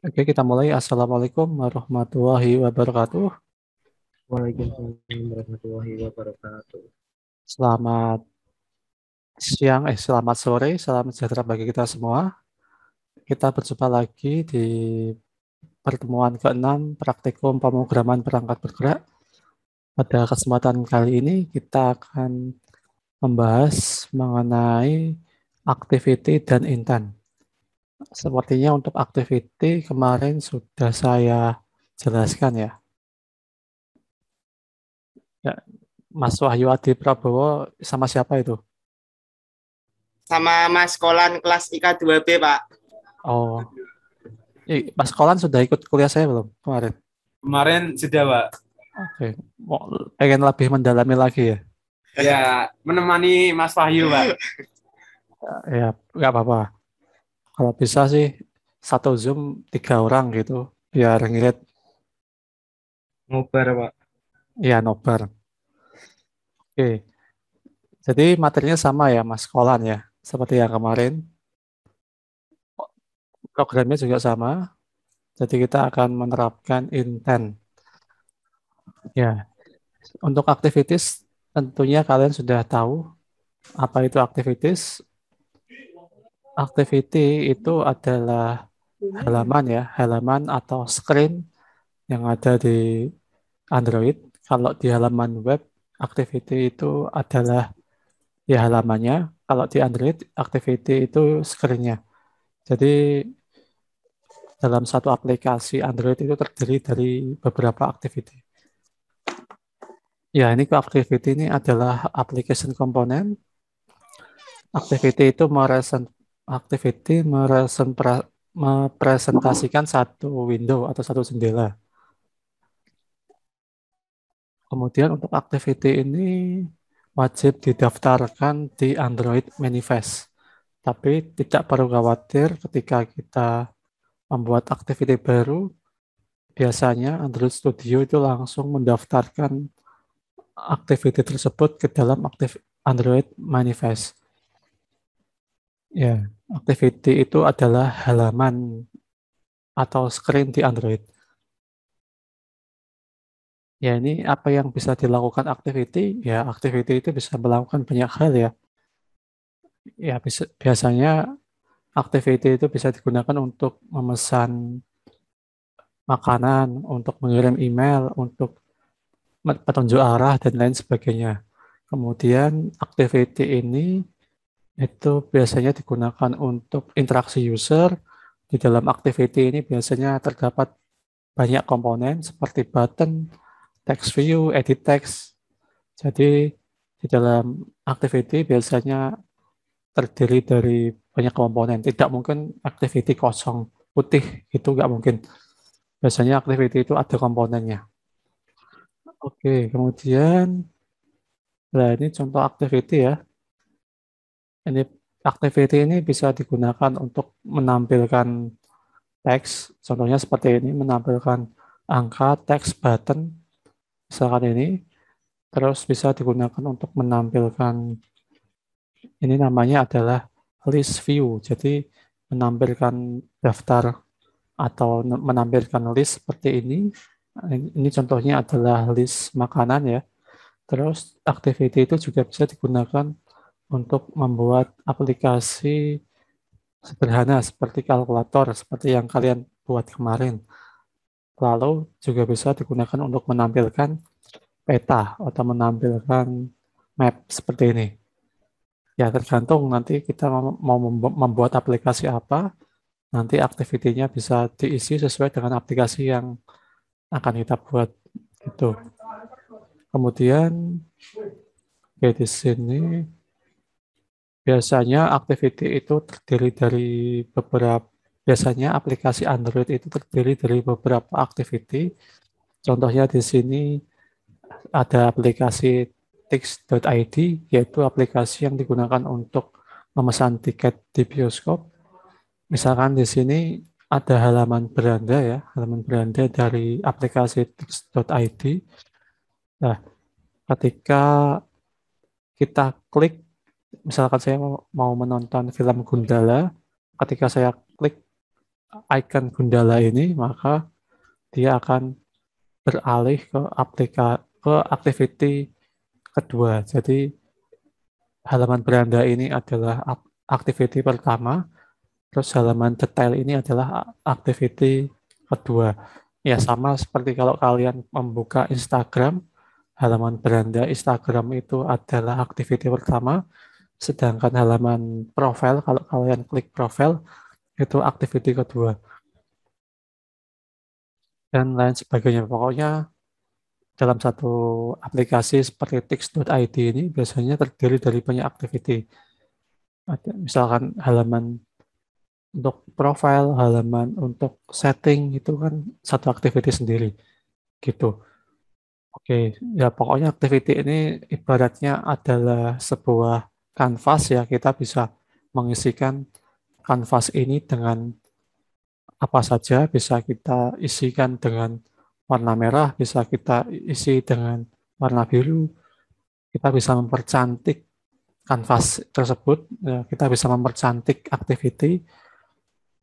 Oke, kita mulai. Assalamualaikum warahmatullahi wabarakatuh. Waalaikumsalam warahmatullahi wabarakatuh. Selamat siang, selamat sore, salam sejahtera bagi kita semua. Kita berjumpa lagi di pertemuan ke-6 praktikum pemrograman perangkat bergerak. Pada kesempatan kali ini kita akan membahas mengenai activity dan intent. Sepertinya untuk activity kemarin sudah saya jelaskan ya. Ya, Mas Wahyu Adi Prabowo sama siapa itu? Sama Mas Kolan kelas IK 2B, Pak. Oh, Mas Kolan sudah ikut kuliah saya belum kemarin? Kemarin sudah, Pak. Oke, mau pengen lebih mendalami lagi ya? Ya, menemani Mas Wahyu, Pak. Ya, nggak apa-apa. Kalau bisa sih satu Zoom 3 orang gitu, biar ngirit Ngobar, Pak. ya nobar. Oke, jadi materinya sama ya Mas Kolan ya, seperti yang kemarin. Programnya juga sama, jadi kita akan menerapkan intent. Ya, untuk activities tentunya kalian sudah tahu apa itu activities. Activity itu adalah halaman ya, halaman atau screen yang ada di Android. Kalau di halaman web, activity itu adalah ya halamannya. Kalau di Android, activity itu screen-nya. Jadi dalam satu aplikasi Android itu terdiri dari beberapa activity. Ya, ini ke activity ini adalah application component. Activity itu mepresentasikan satu window atau satu jendela. Kemudian untuk activity ini wajib didaftarkan di Android Manifest. Tapi tidak perlu khawatir ketika kita membuat activity baru, biasanya Android Studio itu langsung mendaftarkan activity tersebut ke dalam Android Manifest. Ya, activity itu adalah halaman atau screen di Android. Ya, ini apa yang bisa dilakukan activity? Ya, activity itu bisa melakukan banyak hal ya. Ya, biasanya activity itu bisa digunakan untuk memesan makanan, untuk mengirim email, untuk petunjuk arah, dan lain sebagainya. Kemudian activity ini itu biasanya digunakan untuk interaksi user. Di dalam activity ini biasanya terdapat banyak komponen seperti button, text view, edit text. Jadi di dalam activity biasanya terdiri dari banyak komponen. Tidak mungkin activity kosong putih, itu nggak mungkin. Biasanya activity itu ada komponennya. Oke, kemudian, nah ini contoh activity ya. Ini activity ini bisa digunakan untuk menampilkan teks. Contohnya seperti ini, menampilkan angka, teks, button, misalkan ini. Terus bisa digunakan untuk menampilkan, ini namanya adalah list view. Jadi menampilkan daftar atau menampilkan list seperti ini. Ini contohnya adalah list makanan ya. Terus activity itu juga bisa digunakan untuk membuat aplikasi sederhana seperti kalkulator, seperti yang kalian buat kemarin. Lalu juga bisa digunakan untuk menampilkan peta atau menampilkan map seperti ini. Ya tergantung nanti kita mau membuat aplikasi apa, nanti activity-nya bisa diisi sesuai dengan aplikasi yang akan kita buat itu. Kemudian di sini biasanya activity itu terdiri dari beberapa, biasanya aplikasi Android itu terdiri dari beberapa activity. Contohnya di sini ada aplikasi Tix.id, yaitu aplikasi yang digunakan untuk memesan tiket di bioskop. Misalkan di sini ada halaman beranda ya, halaman beranda dari aplikasi Tix.id. Nah, ketika kita klik, misalkan saya mau menonton film Gundala, ketika saya klik icon Gundala ini, maka dia akan beralih ke activity kedua. Jadi halaman beranda ini adalah activity pertama, terus halaman detail ini adalah activity kedua. Ya sama seperti kalau kalian membuka Instagram, halaman beranda Instagram itu adalah activity pertama, sedangkan halaman profile kalau kalian klik profile itu activity kedua dan lain sebagainya. Pokoknya dalam satu aplikasi seperti Tix.id ini biasanya terdiri dari banyak activity. Ada misalkan halaman untuk profile, halaman untuk setting itu kan satu activity sendiri gitu. Oke, ya pokoknya activity ini ibaratnya adalah sebuah kanvas ya, kita bisa mengisikan kanvas ini dengan apa saja, bisa kita isikan dengan warna merah, bisa kita isi dengan warna biru, kita bisa mempercantik kanvas tersebut, ya, kita bisa mempercantik activity.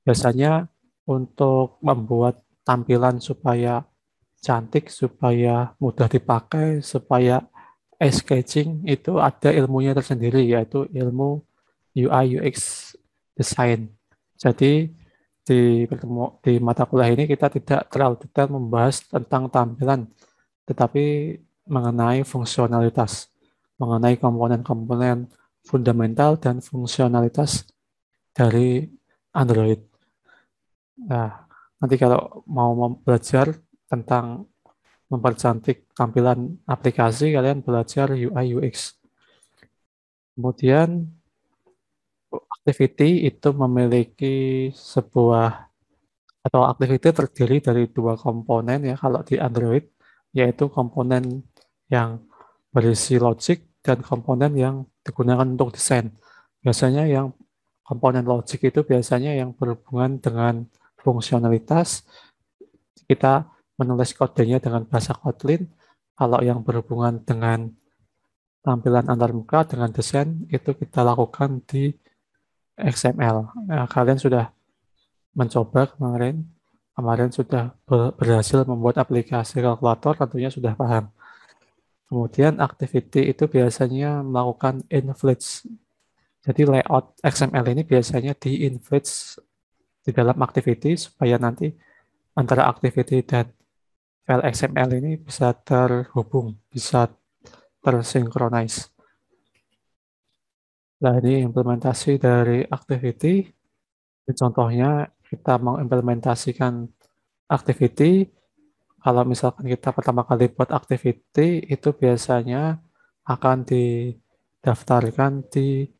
Biasanya untuk membuat tampilan supaya cantik, supaya mudah dipakai, supaya sketching itu ada ilmunya tersendiri, yaitu ilmu UI UX design. Jadi di mata kuliah ini kita tidak terlalu detail membahas tentang tampilan, tetapi mengenai fungsionalitas, mengenai komponen-komponen fundamental dan fungsionalitas dari Android. Nah, nanti kalau mau belajar tentang mempercantik tampilan aplikasi, kalian belajar UI UX. Kemudian activity itu memiliki sebuah atau activity terdiri dari dua komponen ya kalau di Android, yaitu komponen yang berisi logic dan komponen yang digunakan untuk desain. Biasanya yang komponen logic itu biasanya yang berhubungan dengan fungsionalitas, kita menulis kodenya dengan bahasa Kotlin. Kalau yang berhubungan dengan tampilan antarmuka dengan desain itu kita lakukan di XML. Nah, kalian sudah mencoba kemarin sudah berhasil membuat aplikasi kalkulator, tentunya sudah paham. Kemudian activity itu biasanya melakukan inflate. Jadi layout XML ini biasanya di-inflate di dalam activity supaya nanti antara activity dan file XML ini bisa terhubung, bisa tersinkronize. Nah, ini implementasi dari activity. Contohnya kita mau implementasikan activity. Kalau misalkan kita pertama kali buat activity, itu biasanya akan didaftarkan di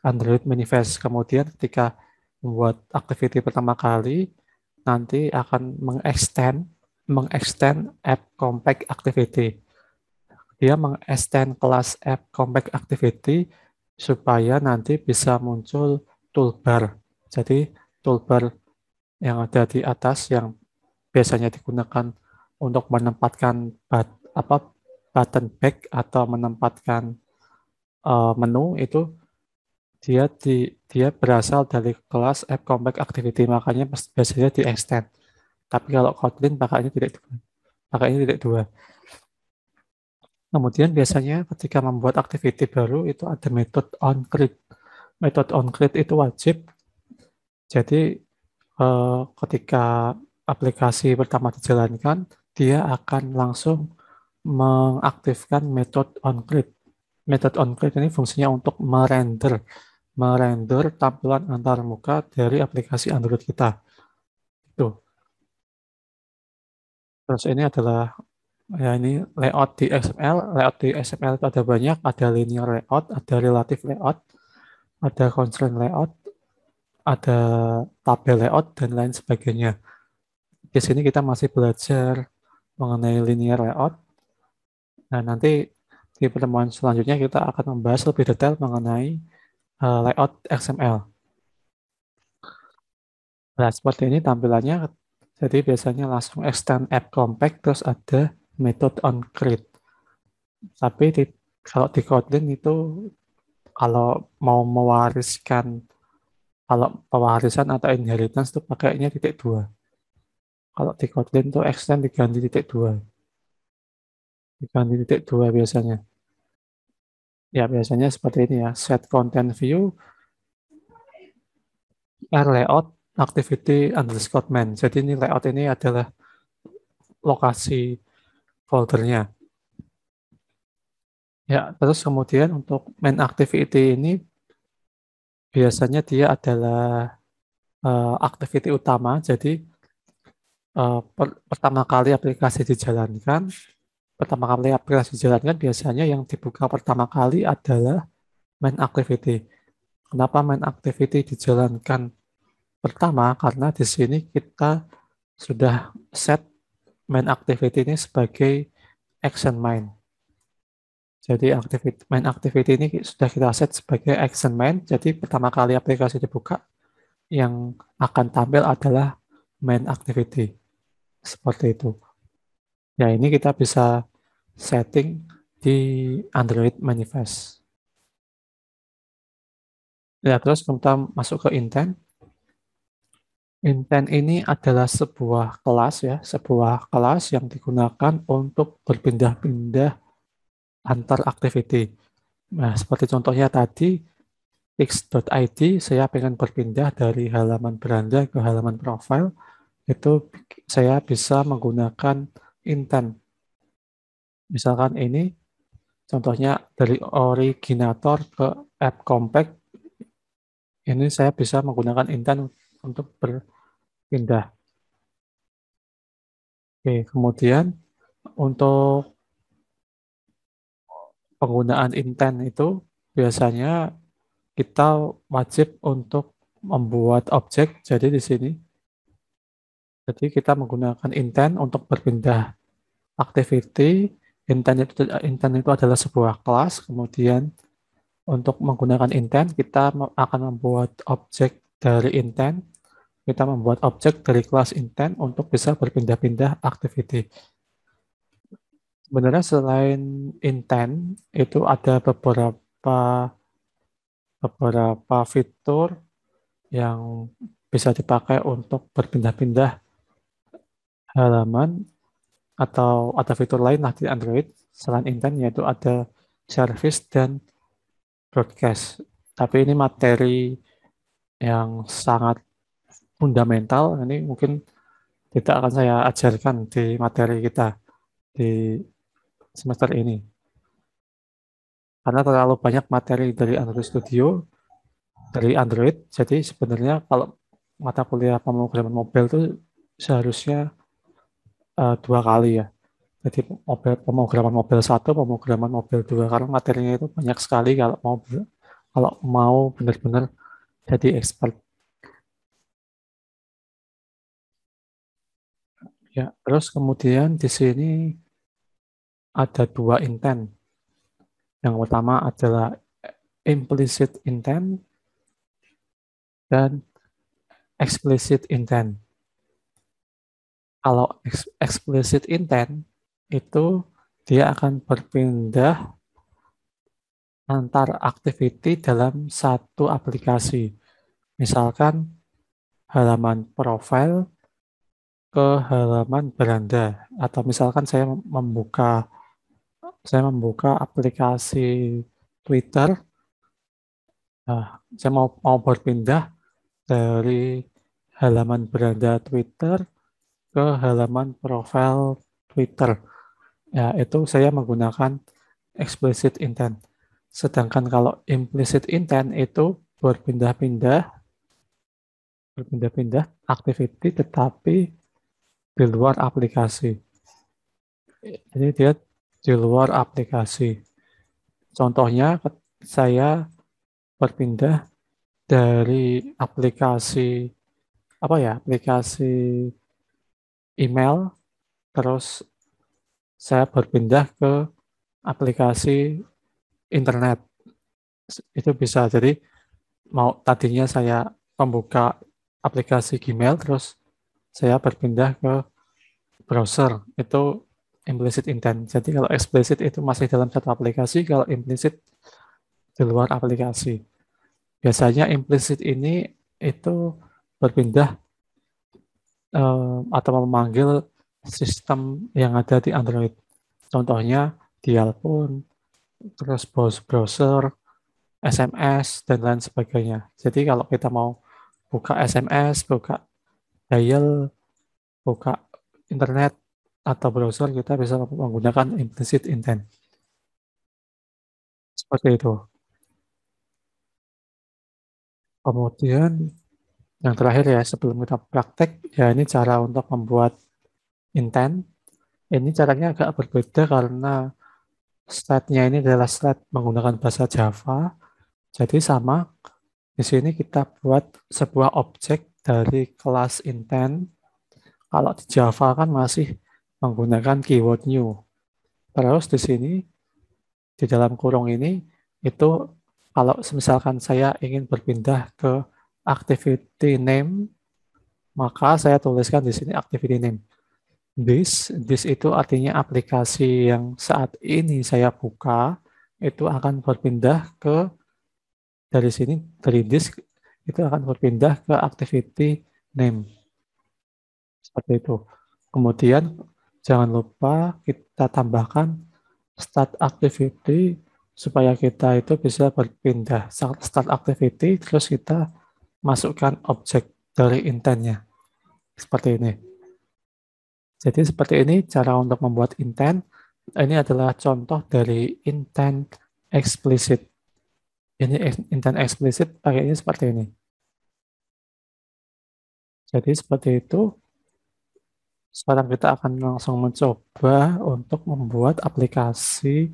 Android Manifest. Kemudian ketika membuat activity pertama kali, nanti akan mengextend app compact activity. Dia mengextend kelas app compact activity supaya nanti bisa muncul toolbar. Jadi toolbar yang ada di atas yang biasanya digunakan untuk menempatkan apa button back atau menempatkan menu itu dia berasal dari kelas app compact activity, makanya biasanya di extend. Tapi kalau Kotlin pakainya tidak dua. Kemudian biasanya ketika membuat activity baru itu ada metode onCreate. Metode onCreate itu wajib. Jadi ketika aplikasi pertama dijalankan, dia akan langsung mengaktifkan metode onCreate. Metode onCreate ini fungsinya untuk merender tampilan antarmuka dari aplikasi Android kita. Itu. Terus ini adalah ya ini layout di XML. Layout di XML itu ada banyak, ada linear layout, ada relative layout, ada constraint layout, ada tabel layout dan lain sebagainya. Di sini kita masih belajar mengenai linear layout. Nah, nanti di pertemuan selanjutnya kita akan membahas lebih detail mengenai layout XML. Nah, seperti ini tampilannya. Jadi biasanya langsung extend app compact, terus ada method onCreate. Tapi kalau di Kotlin itu kalau mau mewariskan Kalau pewarisan atau inheritance itu pakainya titik dua. Kalau di Kotlin tuh extend diganti titik dua. Diganti titik dua biasanya. Ya biasanya seperti ini ya. Set content view, layout, activity underscore main. Jadi ini layout ini adalah lokasi foldernya. Ya, terus kemudian untuk main activity ini biasanya dia adalah activity utama. Jadi pertama kali aplikasi dijalankan, biasanya yang dibuka pertama kali adalah main activity. Kenapa main activity dijalankan pertama? Karena di sini kita sudah set main activity ini sebagai action main. Jadi main activity ini sudah kita set sebagai action main. Jadi pertama kali aplikasi dibuka, yang akan tampil adalah main activity. Seperti itu. Ya, ini kita bisa setting di Android Manifest. Ya, terus kita masuk ke intent. Intent ini adalah sebuah kelas ya, sebuah kelas yang digunakan untuk berpindah-pindah antar activity. Nah, seperti contohnya tadi, Pix.id, saya pengen berpindah dari halaman beranda ke halaman profile, itu saya bisa menggunakan intent. Misalkan ini contohnya dari originator ke app compact, ini saya bisa menggunakan intent untuk berpindah. Oke, kemudian untuk penggunaan intent itu biasanya kita wajib untuk membuat objek. Jadi di sini, jadi kita menggunakan intent untuk berpindah activity. Intent itu adalah sebuah kelas. Kemudian untuk menggunakan intent, kita akan membuat objek dari intent. Kita membuat objek dari kelas intent untuk bisa berpindah-pindah activity. Sebenarnya selain intent, itu ada beberapa fitur yang bisa dipakai untuk berpindah-pindah halaman, atau ada fitur lain lah di Android selain intent, yaitu ada service dan broadcast. Tapi ini materi yang sangat fundamental, ini mungkin tidak akan saya ajarkan di materi kita di semester ini. Karena terlalu banyak materi dari Android Studio, dari Android, jadi sebenarnya kalau mata kuliah pemrograman mobile itu seharusnya 2 kali ya. Jadi pemrograman mobile 1, pemrograman mobile 2, karena materinya itu banyak sekali kalau mau benar-benar jadi expert. Ya, terus kemudian di sini ada 2 intent. Yang pertama adalah implicit intent dan explicit intent. Kalau explicit intent itu dia akan berpindah antar activity dalam satu aplikasi. Misalkan halaman profile ke halaman beranda, atau misalkan saya membuka aplikasi Twitter. Nah, saya mau berpindah dari halaman beranda Twitter ke halaman profile Twitter. Ya, itu saya menggunakan explicit intent. Sedangkan kalau implicit intent itu berpindah-pindah activity tetapi di luar aplikasi. Jadi dia di luar aplikasi. Contohnya saya berpindah dari aplikasi aplikasi email, terus saya berpindah ke aplikasi internet. Itu bisa. Jadi tadinya saya membuka aplikasi Gmail, terus saya berpindah ke browser. Itu implicit intent. Jadi kalau explicit itu masih dalam satu aplikasi, kalau implicit di luar aplikasi. Biasanya implicit ini itu berpindah atau memanggil sistem yang ada di Android. Contohnya dial phone, terus browser, SMS, dan lain sebagainya. Jadi kalau kita mau buka SMS, buka dial, buka internet, atau browser, kita bisa menggunakan implicit intent. Seperti itu. Kemudian yang terakhir ya, sebelum kita praktek, ya ini cara untuk membuat intent. Ini caranya agak berbeda karena slide-nya ini adalah slide menggunakan bahasa Java. Jadi sama, di sini kita buat sebuah objek dari kelas intent. Kalau di Java kan masih menggunakan keyword new. Terus di sini, di dalam kurung ini, itu kalau misalkan saya ingin berpindah ke activity name, maka saya tuliskan di sini activity name. This itu artinya aplikasi yang saat ini saya buka, itu akan berpindah ke, dari sini, dari this, itu akan berpindah ke activity name. Seperti itu. Kemudian jangan lupa kita tambahkan start activity supaya kita itu bisa berpindah start activity, terus kita masukkan objek dari intentnya. Seperti ini. Jadi seperti ini cara untuk membuat intent. Ini adalah contoh dari intent explicit. Ini intent explicit pakainya seperti ini. Jadi seperti itu. Sekarang kita akan langsung mencoba untuk membuat aplikasi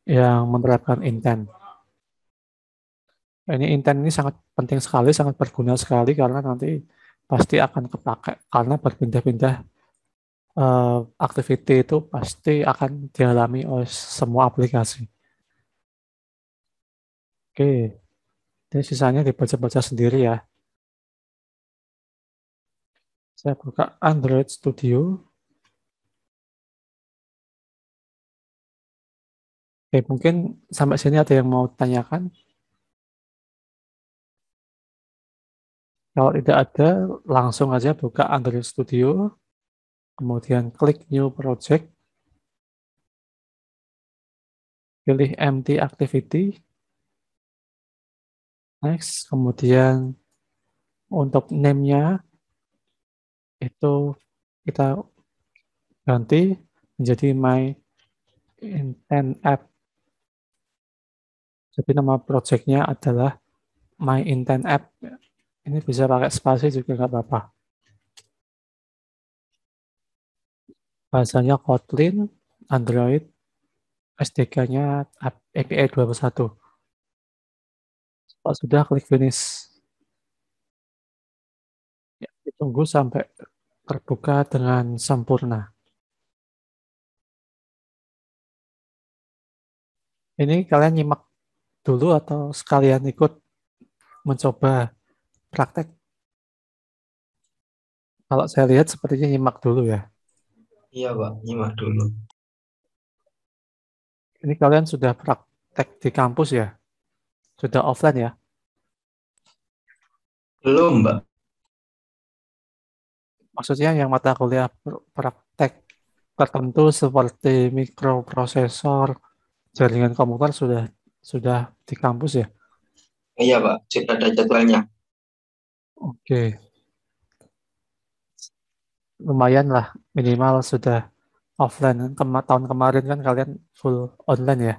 yang menerapkan intent. Ini intent ini sangat penting sekali, sangat berguna sekali karena nanti pasti akan kepakai karena berpindah-pindah activity itu pasti akan dialami oleh semua aplikasi. Oke, jadi sisanya dibaca-baca sendiri ya. Saya buka Android Studio. Oke, mungkin sampai sini ada yang mau tanyakan? Kalau tidak ada, langsung aja buka Android Studio, kemudian klik New Project, pilih Empty Activity, next, kemudian untuk name-nya itu kita ganti menjadi My Intent App. Jadi nama projectnya adalah My Intent App. Ini bisa pakai spasi juga nggak apa-apa. Bahasanya Kotlin, Android, SDK-nya API 21. Kalau sudah, klik finish. Ya, ditunggu sampai terbuka dengan sempurna. Ini kalian nyimak dulu atau sekalian ikut mencoba praktek? Kalau saya lihat sepertinya nyimak dulu ya. Iya, Pak. Nyimak dulu. Ini kalian sudah praktek di kampus ya? Sudah offline ya? Belum, Mbak. Maksudnya yang mata kuliah praktek tertentu seperti mikroprosesor, jaringan komputer sudah di kampus ya? Iya, Pak. Sudah ada jadwalnya. Oke, lumayan lah, minimal sudah offline. Tahun kemarin kan kalian full online ya?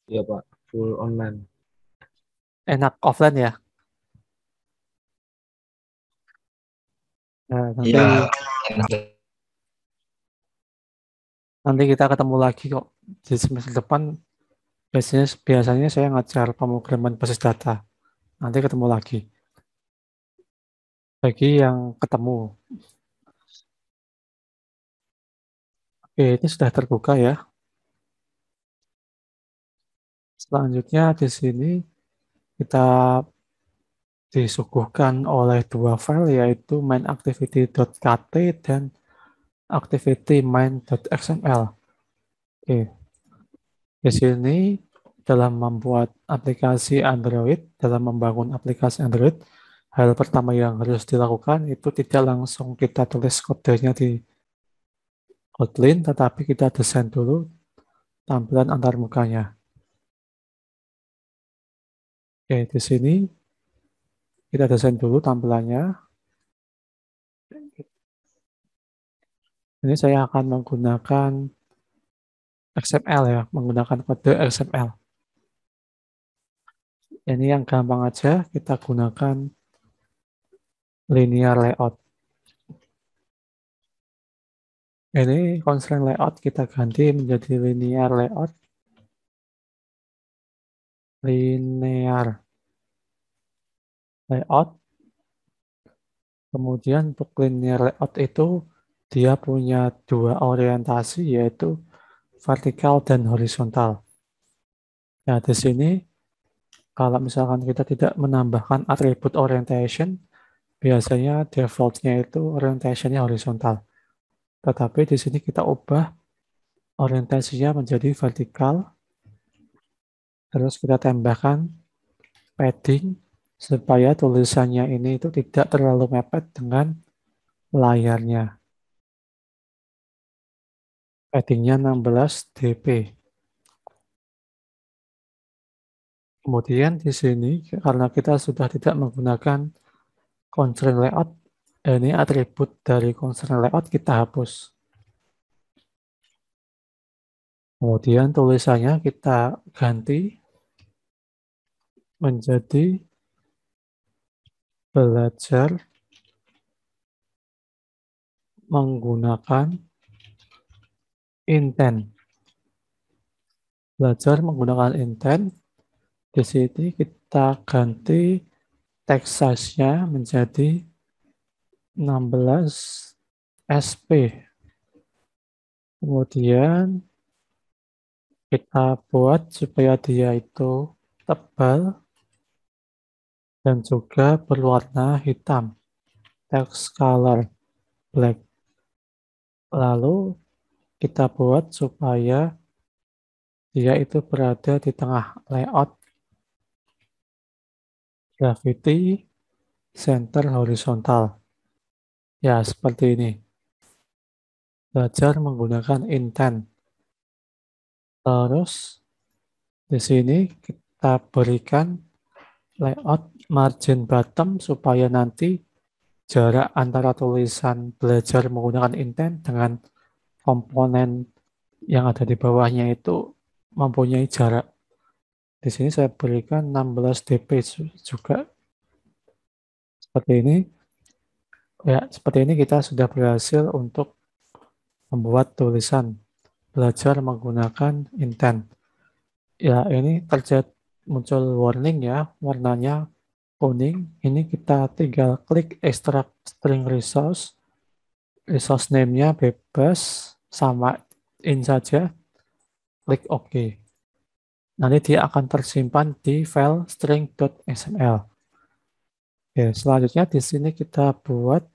Iya Pak, full online. Enak offline ya? Nah, Iya. nanti kita ketemu lagi kok di semester depan. Biasanya saya ngajar pemrograman basis data. Nanti ketemu lagi. Bagi yang ketemu. Oke, ini sudah terbuka ya. Selanjutnya di sini kita disuguhkan oleh dua file, yaitu mainActivity.kt dan activity main.xml. Oke. Di sini dalam membuat aplikasi Android, dalam membangun aplikasi Android, hal pertama yang harus dilakukan itu tidak langsung kita tulis kodenya di Kotlin, tetapi kita desain dulu tampilan antarmukanya. Oke, di sini kita desain dulu tampilannya. Ini saya akan menggunakan XML ya, menggunakan kode XML. Ini yang gampang aja, kita gunakan linear layout. Ini constraint layout kita ganti menjadi linear layout. Linear layout. Kemudian untuk linear layout itu dia punya dua orientasi, yaitu vertikal dan horizontal. Nah, di sini kalau misalkan kita tidak menambahkan atribut orientation, biasanya default-nya itu orientasinya horizontal. Tetapi di sini kita ubah orientasinya menjadi vertikal. Terus kita tambahkan padding supaya tulisannya ini itu tidak terlalu mepet dengan layarnya. Paddingnya 16 dp. Kemudian di sini karena kita sudah tidak menggunakan constraint layout, ini atribut dari constraint layout kita hapus. Kemudian tulisannya kita ganti menjadi belajar menggunakan intent. Belajar menggunakan intent. Di sini kita ganti text size-nya menjadi 16 SP. Kemudian kita buat supaya dia itu tebal dan juga berwarna hitam. Text color black. Lalu kita buat supaya dia itu berada di tengah layout gravity center horizontal. Ya, seperti ini. Belajar menggunakan intent. Terus di sini kita berikan layout margin bottom supaya nanti jarak antara tulisan belajar menggunakan intent dengan komponen yang ada di bawahnya itu mempunyai jarak. Di sini saya berikan 16 dp juga. Seperti ini. Ya, seperti ini kita sudah berhasil untuk membuat tulisan belajar menggunakan intent. Ya, ini terjadi muncul warning ya, warnanya kuning. Ini kita tinggal klik extract string resource. Resource name-nya bebas, samain saja. Klik OK. Nanti dia akan tersimpan di file string.xml. Oke, selanjutnya di sini kita buat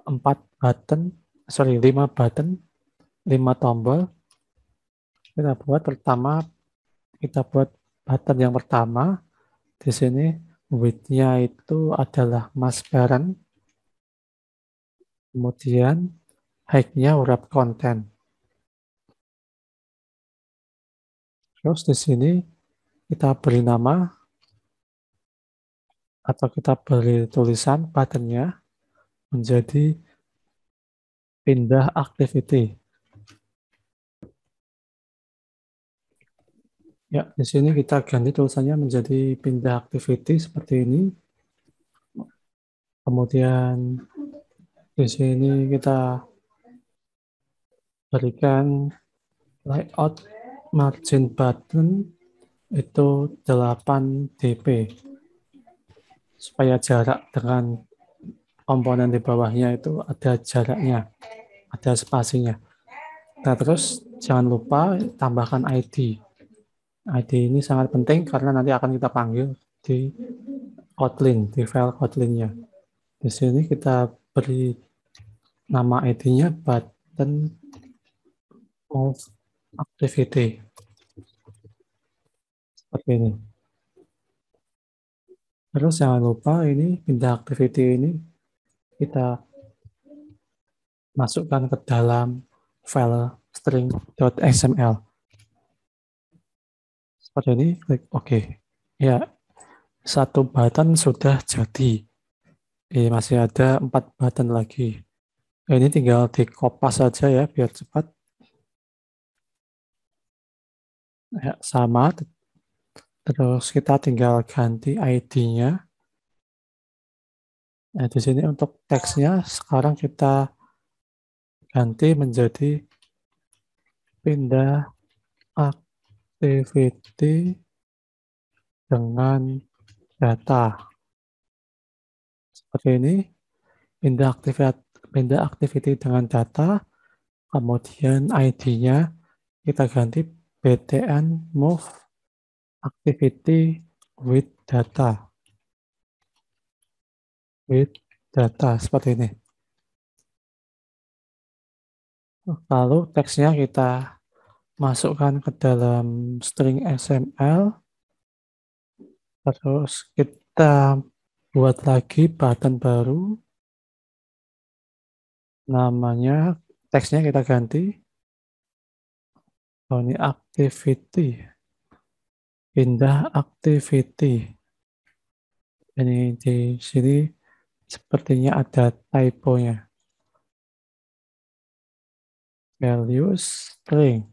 5 button, 5 tombol. Kita buat button yang pertama. Di sini width-nya itu adalah mask parent. Kemudian height-nya wrap content. Terus di sini kita beri nama atau kita beri tulisan buttonnya menjadi pindah activity. Ya, di sini kita ganti tulisannya menjadi pindah activity seperti ini. Kemudian di sini kita berikan layout margin button itu 8 dp. Supaya jarak dengan komponen di bawahnya itu ada jaraknya, ada spasinya. Nah, terus jangan lupa tambahkan ID. ID ini sangat penting karena nanti akan kita panggil di Kotlin, di file Kotlin-nya. Di sini kita beri nama ID-nya button of activity. seperti ini. Terus jangan lupa ini pindah activity ini kita masukkan ke dalam file string.xml. Seperti ini, klik OK. Ya, satu button sudah jadi. Masih ada 4 button lagi. Ini tinggal dikopas saja ya, biar cepat. Ya, sama. Terus kita tinggal ganti ID-nya. Nah, di sini untuk teksnya sekarang kita ganti menjadi pindah activity dengan data. Seperti ini, pindah activity dengan data, kemudian ID-nya kita ganti btn move activity with data. Seperti ini. Lalu teksnya kita masukkan ke dalam string XML. Terus kita buat lagi button baru. Namanya, teksnya kita ganti. Ini activity. Pindah activity. Ini di sini sepertinya ada typo-nya. Values string.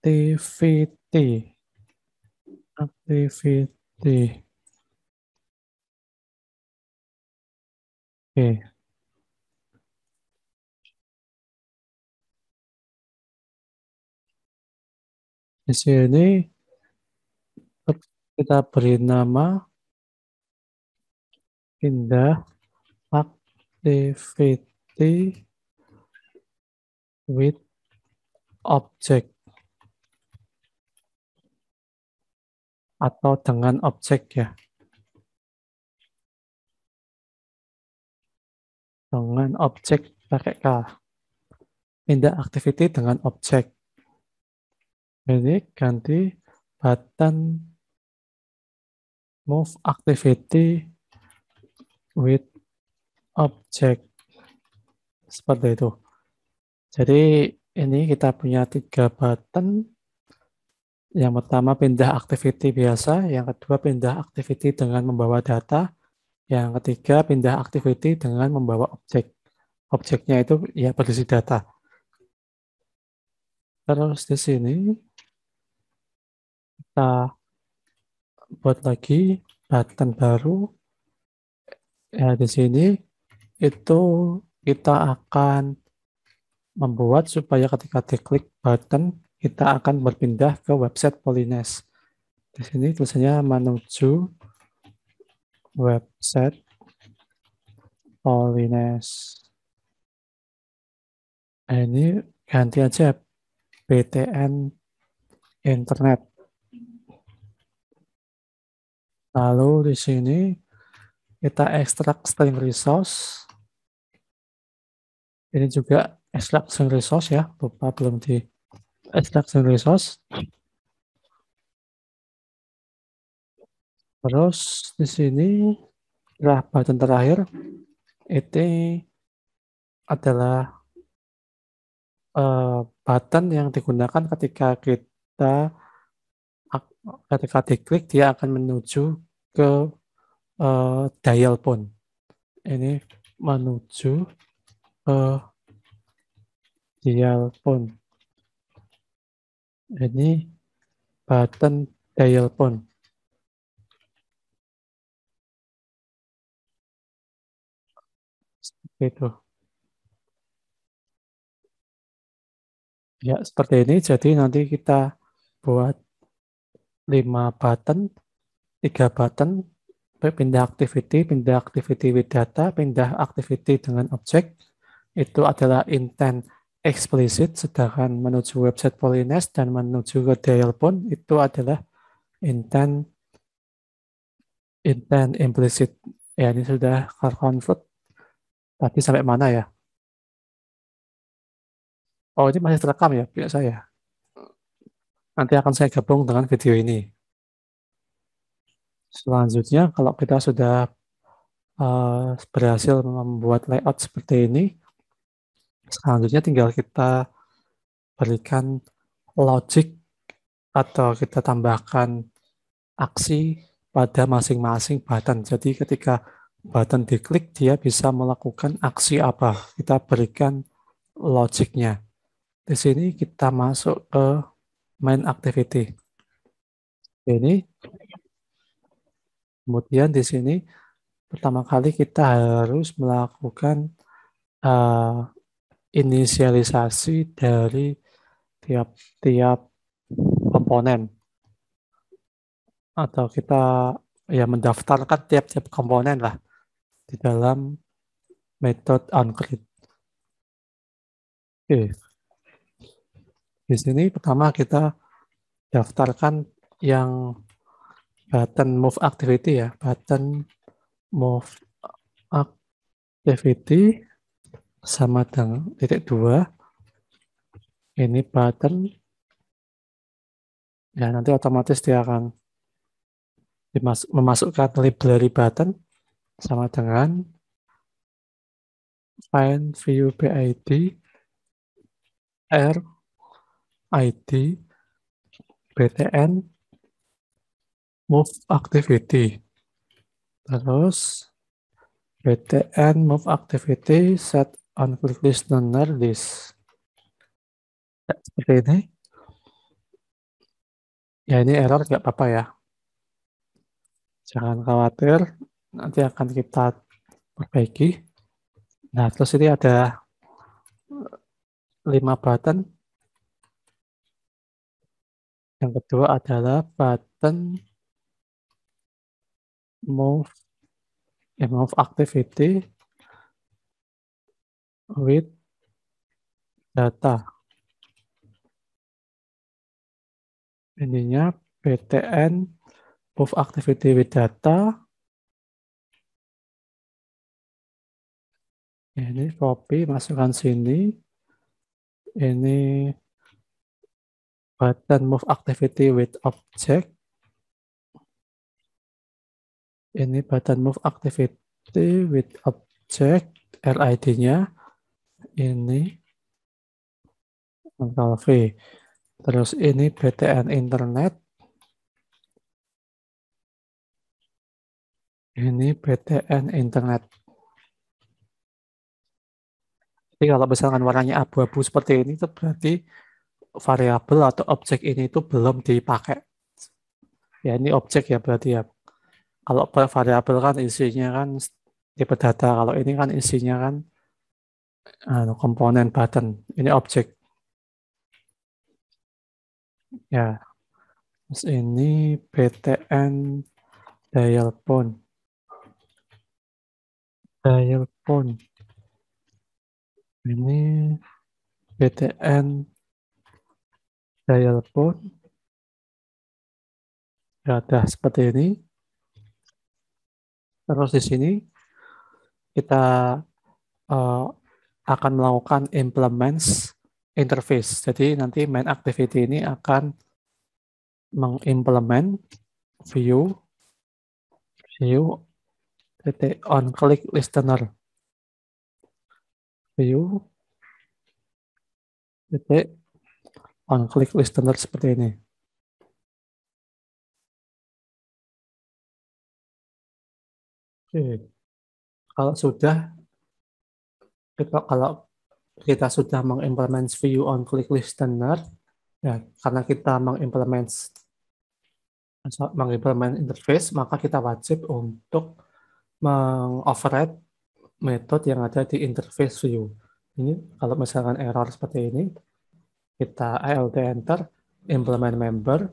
Activity. Oke. Di sini kita beri nama pindah activity with object atau dengan objek ya. Dengan objek pakai K. Pindah activity dengan objek. Ini ganti button move activity with object. Seperti itu. Jadi ini kita punya 3 button. Yang pertama pindah activity biasa, yang kedua pindah activity dengan membawa data, yang ketiga pindah activity dengan membawa objek. Objeknya itu ya berisi data. Terus di sini kita buat lagi button baru. Ya, di sini itu kita akan membuat supaya ketika diklik button kita akan berpindah ke website Polines. Di sini tulisannya menuju website Polines. Ini ganti aja btn internet. Lalu di sini kita ekstrak string resource. Ini juga ekstrak string resource ya, lupa belum di ekstrak string resource. Terus di sini button terakhir ini adalah button yang digunakan ketika diklik dia akan menuju ke dial phone. Ini menuju ke dial phone. Ini button dial phone. Seperti itu. Ya, seperti ini. Jadi nanti kita buat 5 button, 3 button, pindah activity with data, pindah activity dengan objek. Itu adalah intent explicit, sedangkan menuju website Polines dan menuju ke dial phone itu adalah intent implicit. Ya, ini sudah convert. Tadi sampai mana ya? Oh, ini masih terekam ya, punya saya. nanti akan saya gabung dengan video ini. Selanjutnya, kalau kita sudah berhasil membuat layout seperti ini, selanjutnya tinggal kita berikan logic atau kita tambahkan aksi pada masing-masing button. Jadi ketika button diklik, dia bisa melakukan aksi apa. Kita berikan logiknya. Di sini kita masuk ke main activity. Ini. Kemudian di sini pertama kali kita harus melakukan inisialisasi dari tiap-tiap komponen. Atau kita mendaftarkan tiap-tiap komponen lah di dalam metode onCreate. Oke. Di sini pertama kita daftarkan yang button move activity ya, button move activity sama dengan titik 2. Ini button ya, nanti otomatis dia akan memasukkan library button sama dengan find view PID R ID btn move activity, terus btn move activity set on click listener list. Seperti ini ya, ini error nggak apa-apa ya, jangan khawatir, nanti akan kita perbaiki. Nah, terus ini ada 5 button. Yang kedua adalah button move activity with data. Ininya btn move activity with data. Ini copy, masukkan sini. Ini button move activity with object. Ini button move activity with object, RID-nya ini Ctrl V. Terus ini btn internet. Ini btn internet. Jadi kalau misalkan warnanya abu-abu seperti ini, itu berarti variabel atau objek ini itu belum dipakai. Ya, ini objek ya berarti ya. Kalau variabel kan isinya kan tipe data. Kalau ini kan isinya kan komponen button. Ini objek. Ya. Terus ini btn dial phone. Dial phone. Ini btn dial phone. Ya, ada seperti ini. Terus di sini kita akan melakukan implements interface. Jadi nanti main activity ini akan mengimplement view on click listener. View on click listener seperti ini. Oke. Kalau kita sudah mengimplement view on click listener, ya, karena kita mengimplement interface, maka kita wajib untuk mengoverride metode yang ada di interface view. Ini kalau misalkan error seperti ini, kita ALT enter, implement member.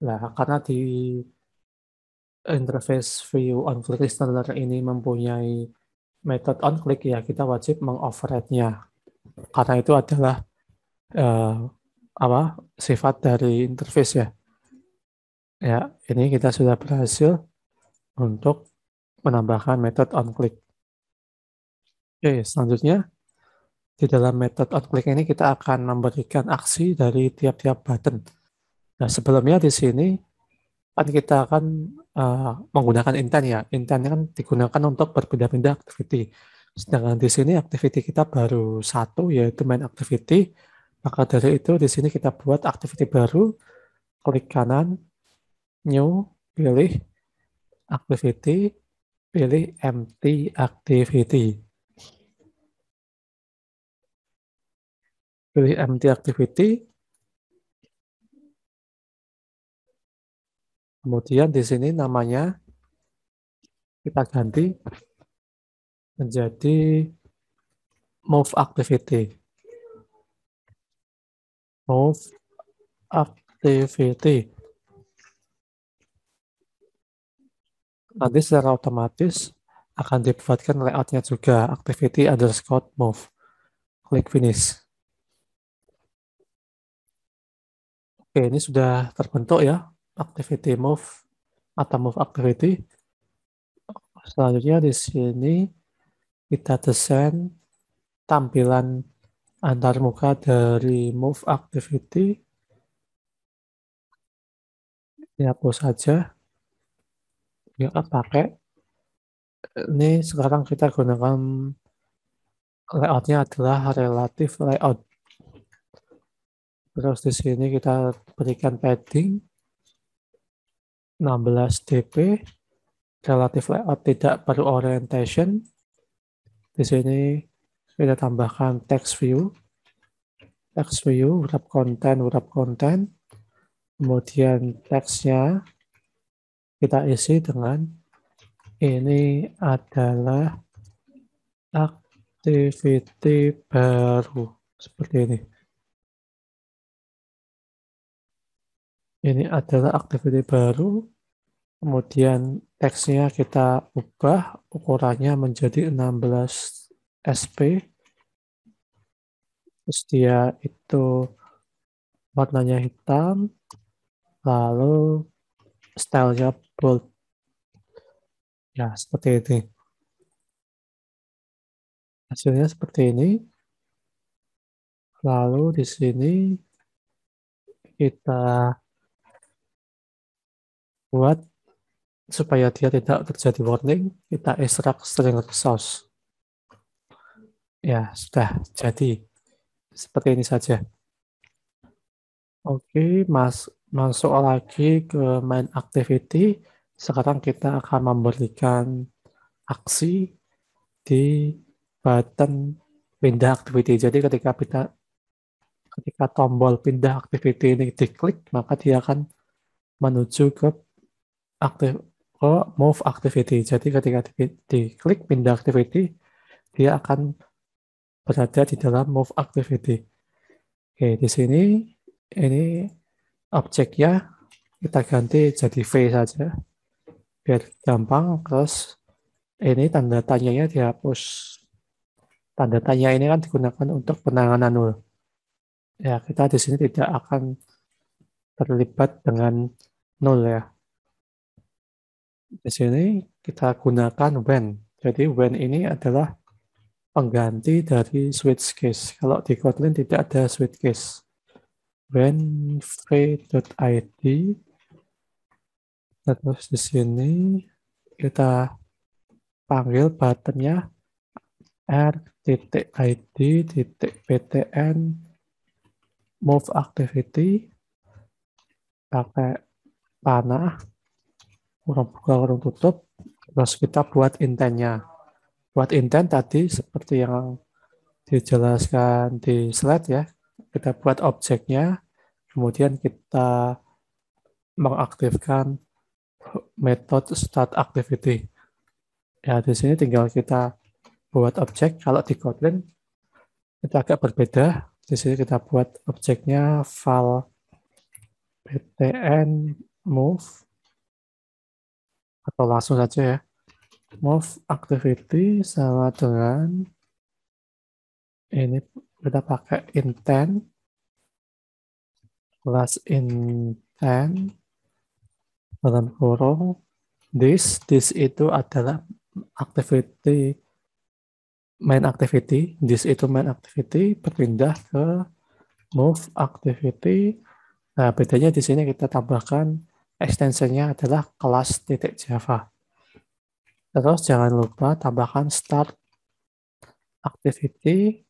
Nah, karena di interface view on click listener ini mempunyai metode on click, ya kita wajib mengoverride-nya. Karena itu adalah sifat dari interface ya. Ya, ini kita sudah berhasil untuk menambahkan metode on click. Oke, selanjutnya di dalam metode on click ini kita akan memberikan aksi dari tiap-tiap button. Nah, sebelumnya di sini kan kita akan menggunakan intent ya. Intentnya kan digunakan untuk berpindah-pindah activity. Sedangkan di sini activity kita baru satu, yaitu main activity. Maka dari itu di sini kita buat activity baru, klik kanan, new, pilih activity, pilih empty activity. Pilih empty activity. Kemudian di sini namanya kita ganti menjadi move activity. Move activity. Nanti secara otomatis akan dibuatkan layoutnya juga, activity underscore move. Klik finish. Oke, ini sudah terbentuk ya, activity move atau move activity. Selanjutnya di sini kita desain tampilan antarmuka dari move activity. Ini hapus saja. Ya, pakai. Ini sekarang kita gunakan layoutnya adalah relative layout. Terus di sini kita berikan padding 16 dp, relative layout tidak perlu orientation. Di sini kita tambahkan text view, wrap content. Kemudian teksnya kita isi dengan ini adalah activity baru, seperti ini. Ini adalah activity baru. Kemudian teksnya kita ubah ukurannya menjadi 16 sp. Terus dia itu warnanya hitam, lalu stylenya bold. Ya, seperti ini. Hasilnya seperti ini. Lalu di sini kita buat supaya dia tidak terjadi warning, kita extract string resource. Ya, sudah jadi. Seperti ini saja. Oke, masuk lagi ke main activity. Sekarang kita akan memberikan aksi di button pindah activity. Jadi ketika tombol pindah activity ini diklik, maka dia akan menuju ke move activity. Jadi ketika diklik pindah activity, dia akan berada di dalam move activity. Oke, di sini ini objeknya kita ganti jadi V saja biar gampang. Terus ini tanda tanyanya dihapus. Tanda tanya ini kan digunakan untuk penanganan null. Ya, kita di sini tidak akan terlibat dengan null ya. Di sini kita gunakan when. Jadi when ini adalah pengganti dari switch case. Kalau di Kotlin tidak ada switch case. When v.id, terus di sini kita panggil buttonnya r.id.ptn move activity pakai panah kurung buka kurung tutup. Terus kita buat intentnya. Buat intent tadi seperti yang dijelaskan di slide ya. Kita buat objeknya, kemudian kita mengaktifkan metode start activity. Ya, di sini tinggal kita buat objek. Kalau di Kotlin itu agak berbeda. Di sini kita buat objeknya file ptn move atau langsung saja ya. Move activity sama dengan ini kita pakai intent plus intent dalam kurung this itu adalah activity main activity, this itu main activity berpindah ke move activity. Nah, bedanya di sini kita tambahkan extensionnya adalah kelas.java. Terus jangan lupa tambahkan start activity,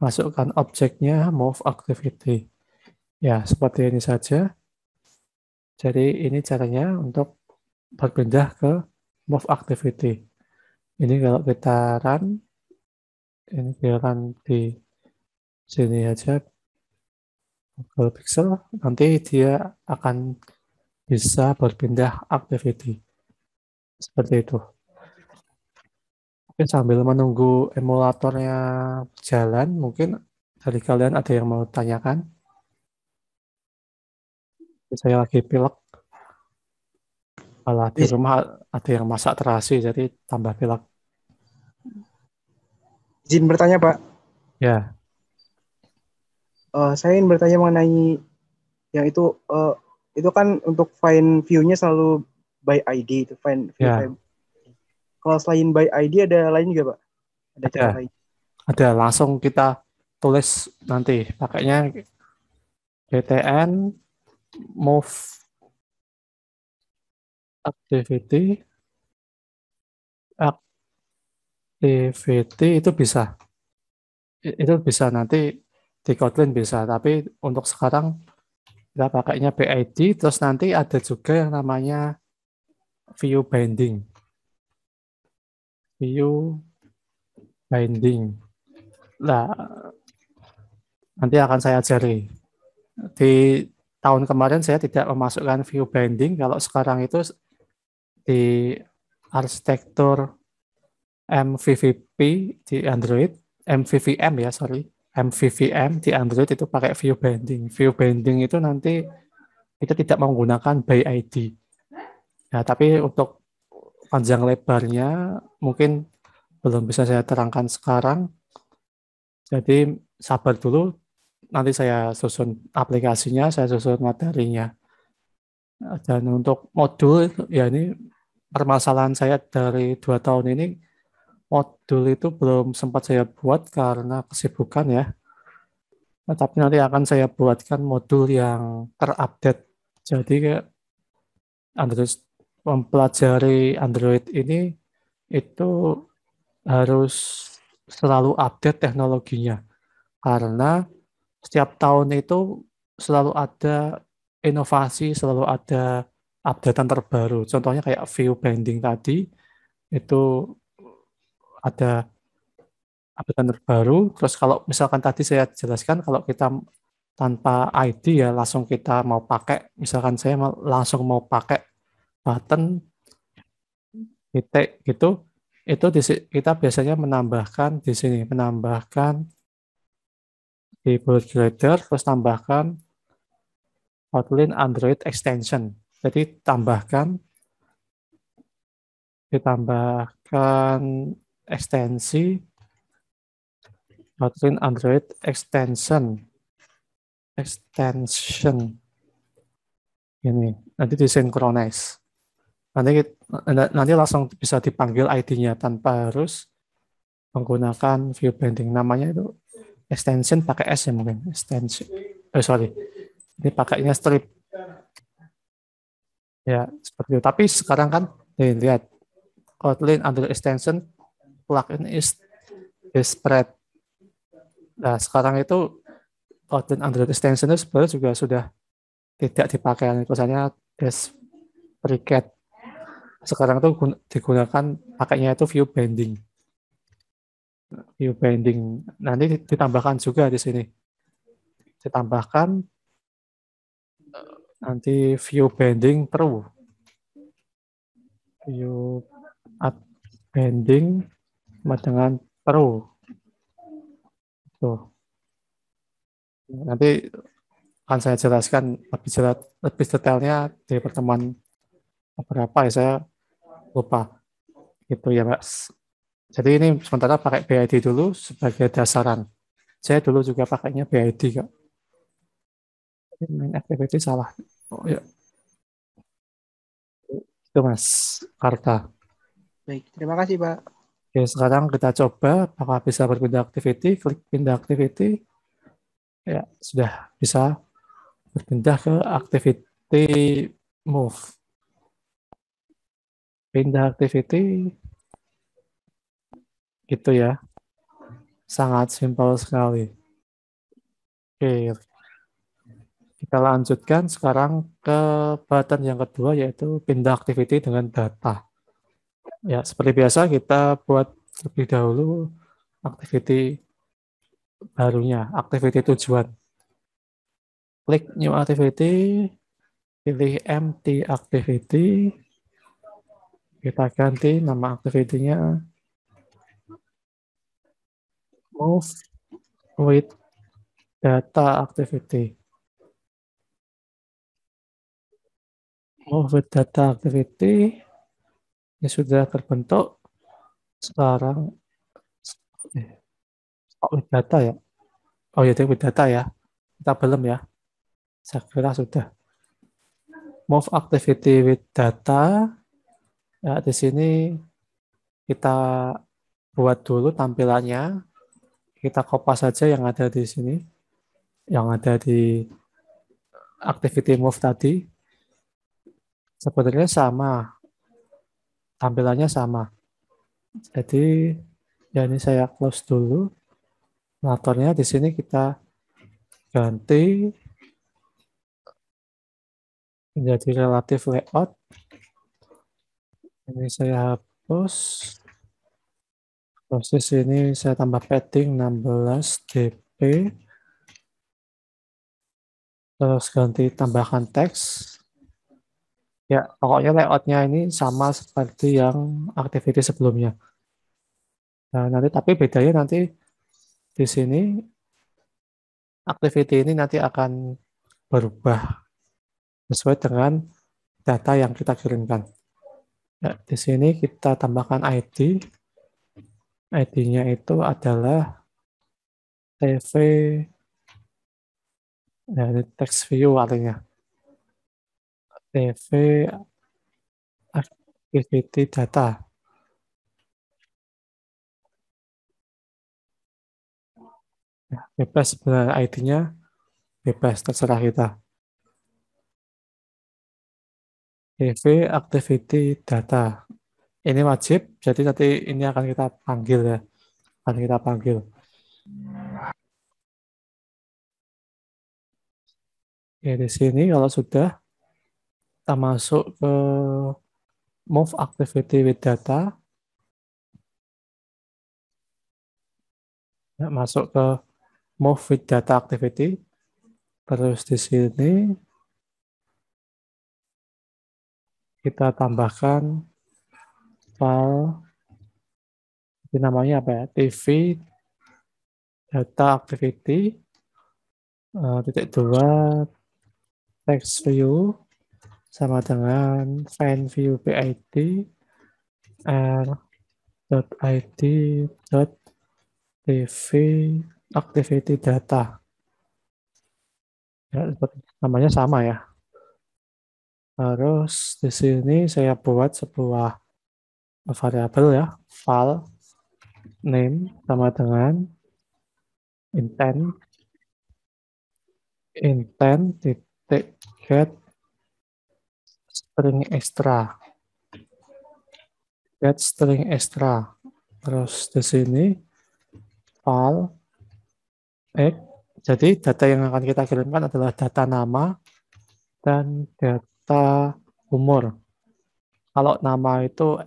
masukkan objeknya move activity. Ya, seperti ini saja. Jadi ini caranya untuk berpindah ke move activity. Ini kalau kita run, ini kita run di sini aja Google Pixel, nanti dia akan bisa berpindah activity. Seperti itu. Mungkin sambil menunggu emulatornya jalan, mungkin dari kalian ada yang mau tanyakan? Saya lagi pilek, malah di rumah ada yang masak terasi, jadi tambah pilek. Izin bertanya, Pak. Ya, Saya ingin bertanya mengenai yang itu kan untuk find view-nya selalu by ID itu find view. ya, Kalau selain by ID ada lain juga, Pak? Ada cara ada. lain? Ada, langsung kita tulis nanti. Pakainya btn move activity itu bisa. Itu bisa nanti di Kotlin bisa, tapi untuk sekarang kita pakainya BID, terus nanti ada juga yang namanya view binding. View binding. Nah, nanti akan saya ajari. Di tahun kemarin saya tidak memasukkan view binding, kalau sekarang itu di arsitektur MVVP di Android, MVVM ya, sorry. MVVM di Android itu pakai view binding. View binding itu nanti kita tidak menggunakan by ID. Ya, tapi untuk panjang lebarnya mungkin belum bisa saya terangkan sekarang. Jadi sabar dulu, nanti saya susun aplikasinya, saya susun materinya. Dan untuk modul, ya ini permasalahan saya dari 2 tahun ini, modul itu belum sempat saya buat karena kesibukan ya. Nah, tapi nanti akan saya buatkan modul yang terupdate. Jadi Android, mempelajari Android ini itu harus selalu update teknologinya. Karena setiap tahun itu selalu ada inovasi, selalu ada updatean terbaru. Contohnya kayak view binding tadi, itu ada updatean terbaru. Terus kalau misalkan tadi saya jelaskan, kalau kita tanpa ID ya langsung kita mau pakai, misalkan saya langsung mau pakai button titik gitu, itu kita biasanya menambahkan di sini, menambahkan di boot grader, terus tambahkan Kotlin Android extension. Jadi ditambahkan ekstensi Kotlin Android extension ini nanti disinkronize. Nanti langsung bisa dipanggil ID-nya tanpa harus menggunakan view binding. Namanya itu extension pakai S ya mungkin. Extension. Sorry. Ini pakainya strip. Ya, seperti itu. Tapi sekarang kan lihat Kotlin Android extension plugin is spread. Nah, sekarang itu Kotlin Android extension itu sebenarnya juga sudah tidak dipakai. Misalnya Desprecat. Sekarang itu digunakan pakainya itu view binding. View binding. Nanti ditambahkan juga di sini. Ditambahkan nanti view binding pro. View binding dengan pro. Tuh. Nanti akan saya jelaskan lebih detailnya di pertemuan berapa ya, saya lupa. Gitu ya, Mas. Jadi ini sementara pakai BID dulu sebagai dasaran. Saya dulu juga pakainya BID, Kak. Main activity salah. Oh ya. Itu Mas, Karta. Baik, terima kasih, Pak. Oke, sekarang kita coba apakah bisa berpindah activity. Klik pindah activity. Ya, sudah bisa. berpindah ke activity move. Pindah activity gitu ya. Sangat simpel sekali. Oke, kita lanjutkan sekarang ke button yang kedua, yaitu pindah activity dengan data. Ya, seperti biasa kita buat lebih dahulu activity barunya, activity tujuan. Klik new activity, pilih empty activity, kita ganti nama activity-nya move with data activity. Move with data activity ini sudah terbentuk. Sekarang with data ya. Oh ya, with data ya. Kita belum ya. Saya kira sudah. Move activity with data. Ya, di sini kita buat dulu tampilannya. Kita kopas saja yang ada di sini. Yang ada di activity move tadi. Sebenarnya sama. Tampilannya sama. Jadi ya ini saya close dulu. Motornya di sini kita ganti menjadi relative layout. Ini saya hapus. Proses ini saya tambah padding 16 dp. Terus ganti tambahkan teks. Ya, pokoknya layoutnya ini sama seperti yang activity sebelumnya. Nah, nanti tapi bedanya nanti di sini activity ini nanti akan berubah sesuai dengan data yang kita kirimkan. Ya, di sini kita tambahkan ID. ID-nya itu adalah TV, ya, ini text view artinya. TV activity data. Ya, bebas sebenarnya ID-nya, bebas terserah kita. TV activity data. Ini wajib, jadi nanti ini akan kita panggil ya. Akan kita panggil. Ya, di sini kalau sudah kita masuk ke move activity with data. Ya, masuk ke move with data activity. Terus di sini kita tambahkan file, ini namanya apa ya? TV data activity titik 2 text view sama dengan find view PID r.id .tv activity data. Ya, namanya sama ya. Terus di sini saya buat sebuah variabel ya, file name sama dengan intent titik get string extra. Terus di sini file x. Jadi data yang akan kita kirimkan adalah data nama dan data umur. Kalau nama itu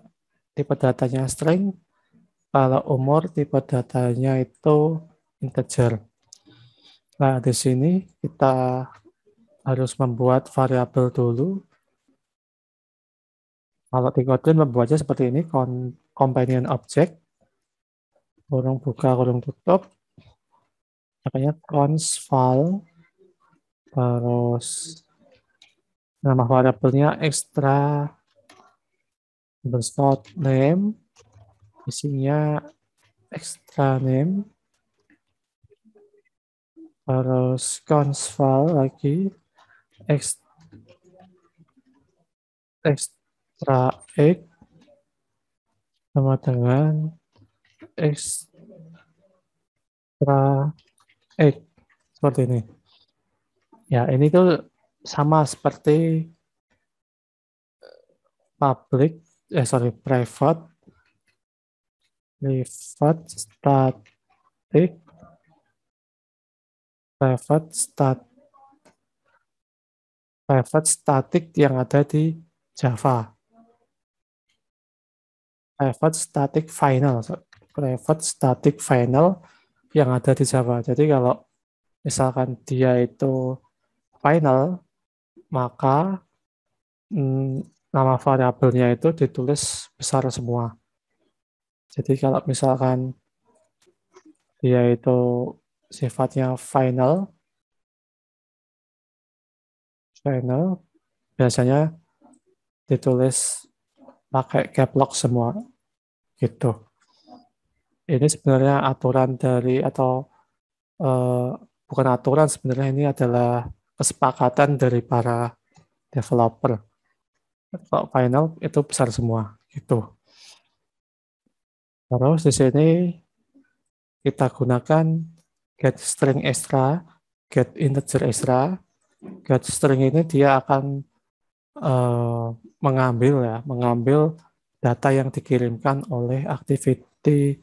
tipe datanya string, kalau umur tipe datanya itu integer. Nah, di sini kita harus membuat variabel dulu. Kalau di Kotlin membuatnya seperti ini, companion object, kurung buka, kurung tutup, makanya const file, terus nama variabelnya extra underscore name, isinya extra name, terus const file lagi, extra x sama dengan extra x seperti ini. Ya, ini tuh sama seperti public, private, static, private, static yang ada di Java. Private static final. Private static final yang ada di Java. Jadi kalau misalkan dia itu final, maka nama variabelnya itu ditulis besar semua. Jadi kalau misalkan dia itu sifatnya final biasanya ditulis pakai caps lock semua gitu. Ini sebenarnya aturan dari atau bukan aturan, sebenarnya ini adalah kesepakatan dari para developer. Kalau final itu besar semua gitu. Terus di sini kita gunakan get string extra, get integer extra. Get string ini dia akan mengambil data yang dikirimkan oleh activity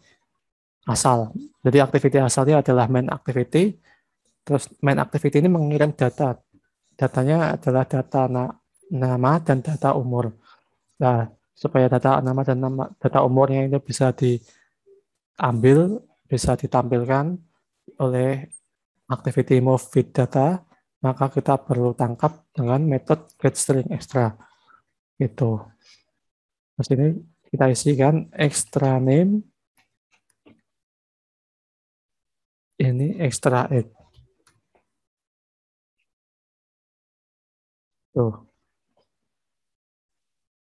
asal. Jadi activity asalnya adalah main activity. Terus main activity ini mengirim data. Datanya adalah data nama dan data umur. Nah, supaya data nama dan data umurnya itu bisa diambil, bisa ditampilkan oleh activity move with data, maka kita perlu tangkap dengan metode getStringExtra. Gitu. Terus ini kita isikan extra name, ini extra age. Tuh.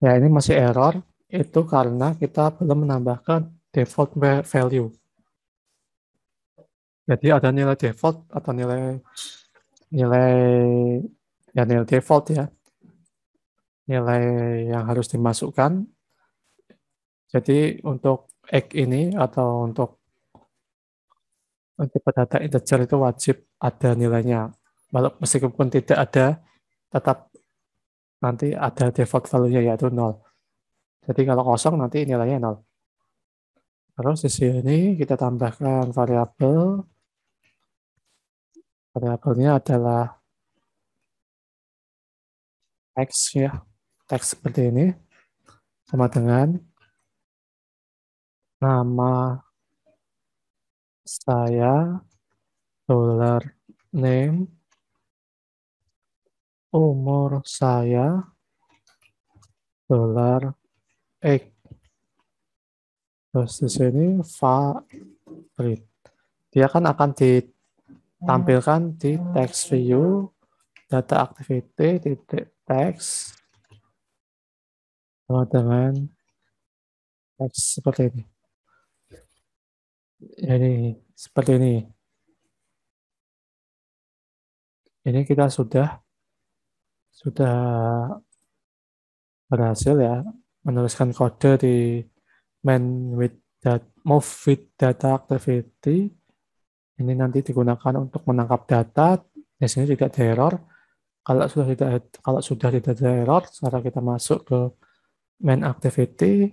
Ya, ini masih error, itu karena kita belum menambahkan default value. Jadi ada nilai default atau nilai default ya. Nilai yang harus dimasukkan. Jadi untuk egg ini atau untuk tipe data integer itu wajib ada nilainya. Meskipun tidak ada, tetap nanti ada default value-nya yaitu 0. Jadi kalau kosong nanti nilainya 0. Terus di sini kita tambahkan variabel. Variabelnya adalah teks ya. Teks seperti ini. Sama dengan nama saya, $name, umur saya, $egg. Terus di sini favorite. Dia kan akan ditampilkan di text view data activity titik text dengan teks seperti ini. Jadi seperti ini. Ini kita sudah berhasil ya menuliskan kode di move with data activity. Ini nanti digunakan untuk menangkap data. Di sini tidak ada error. Kalau sudah tidak ada error, cara kita masuk ke main activity.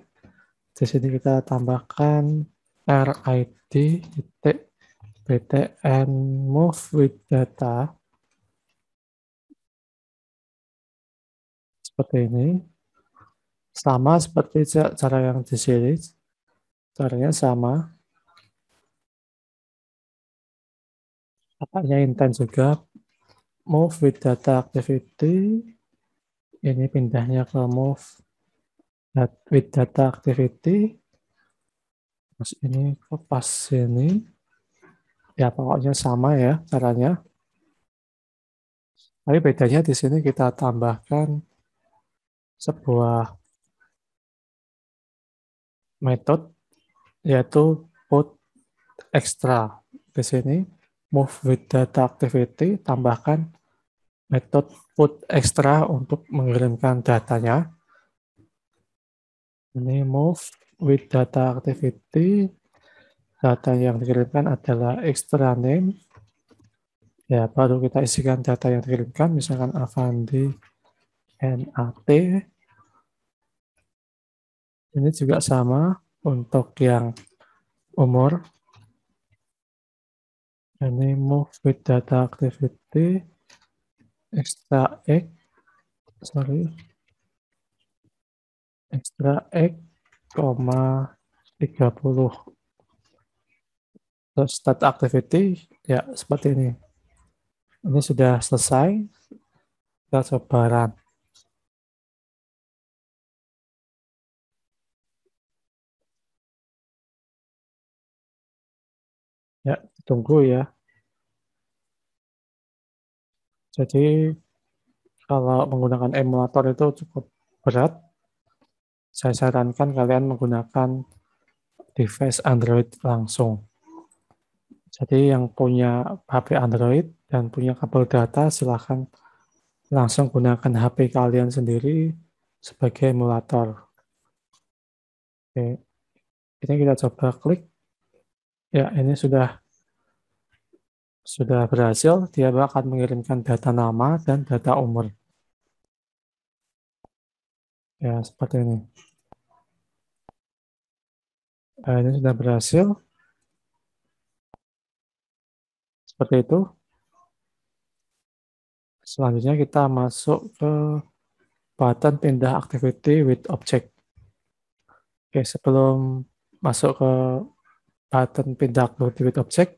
Di sini kita tambahkan rid.btn move with data. Seperti ini. Sama seperti cara yang di sini. Caranya sama. Apanya intent juga. Move with data activity. Ini pindahnya ke move with data activity. Terus ini ke pas ini. Ya pokoknya sama ya caranya. Tapi bedanya di sini kita tambahkan sebuah metode yaitu put extra. Di sini move with data activity tambahkan metode put extra untuk mengirimkan datanya. Ini move with data activity. Data yang dikirimkan adalah extra name. Ya, baru kita isikan data yang dikirimkan, misalkan Avandi NAT. Ini juga sama untuk yang umur. Ini move with data activity extra X, extra X, 30. Terus start activity, ya seperti ini. Ini sudah selesai. Kita coba run. Ya, tunggu ya. Jadi kalau menggunakan emulator itu cukup berat. Saya sarankan kalian menggunakan device Android langsung. Jadi yang punya HP Android dan punya kabel data silahkan langsung gunakan HP kalian sendiri sebagai emulator. Oke, ini kita coba klik. Ya, ini sudah berhasil. Dia akan mengirimkan data nama dan data umur. Ya, seperti ini. Nah, ini sudah berhasil. Seperti itu. Selanjutnya kita masuk ke button pindah activity with object. Oke, sebelum masuk ke button pindah activity with object,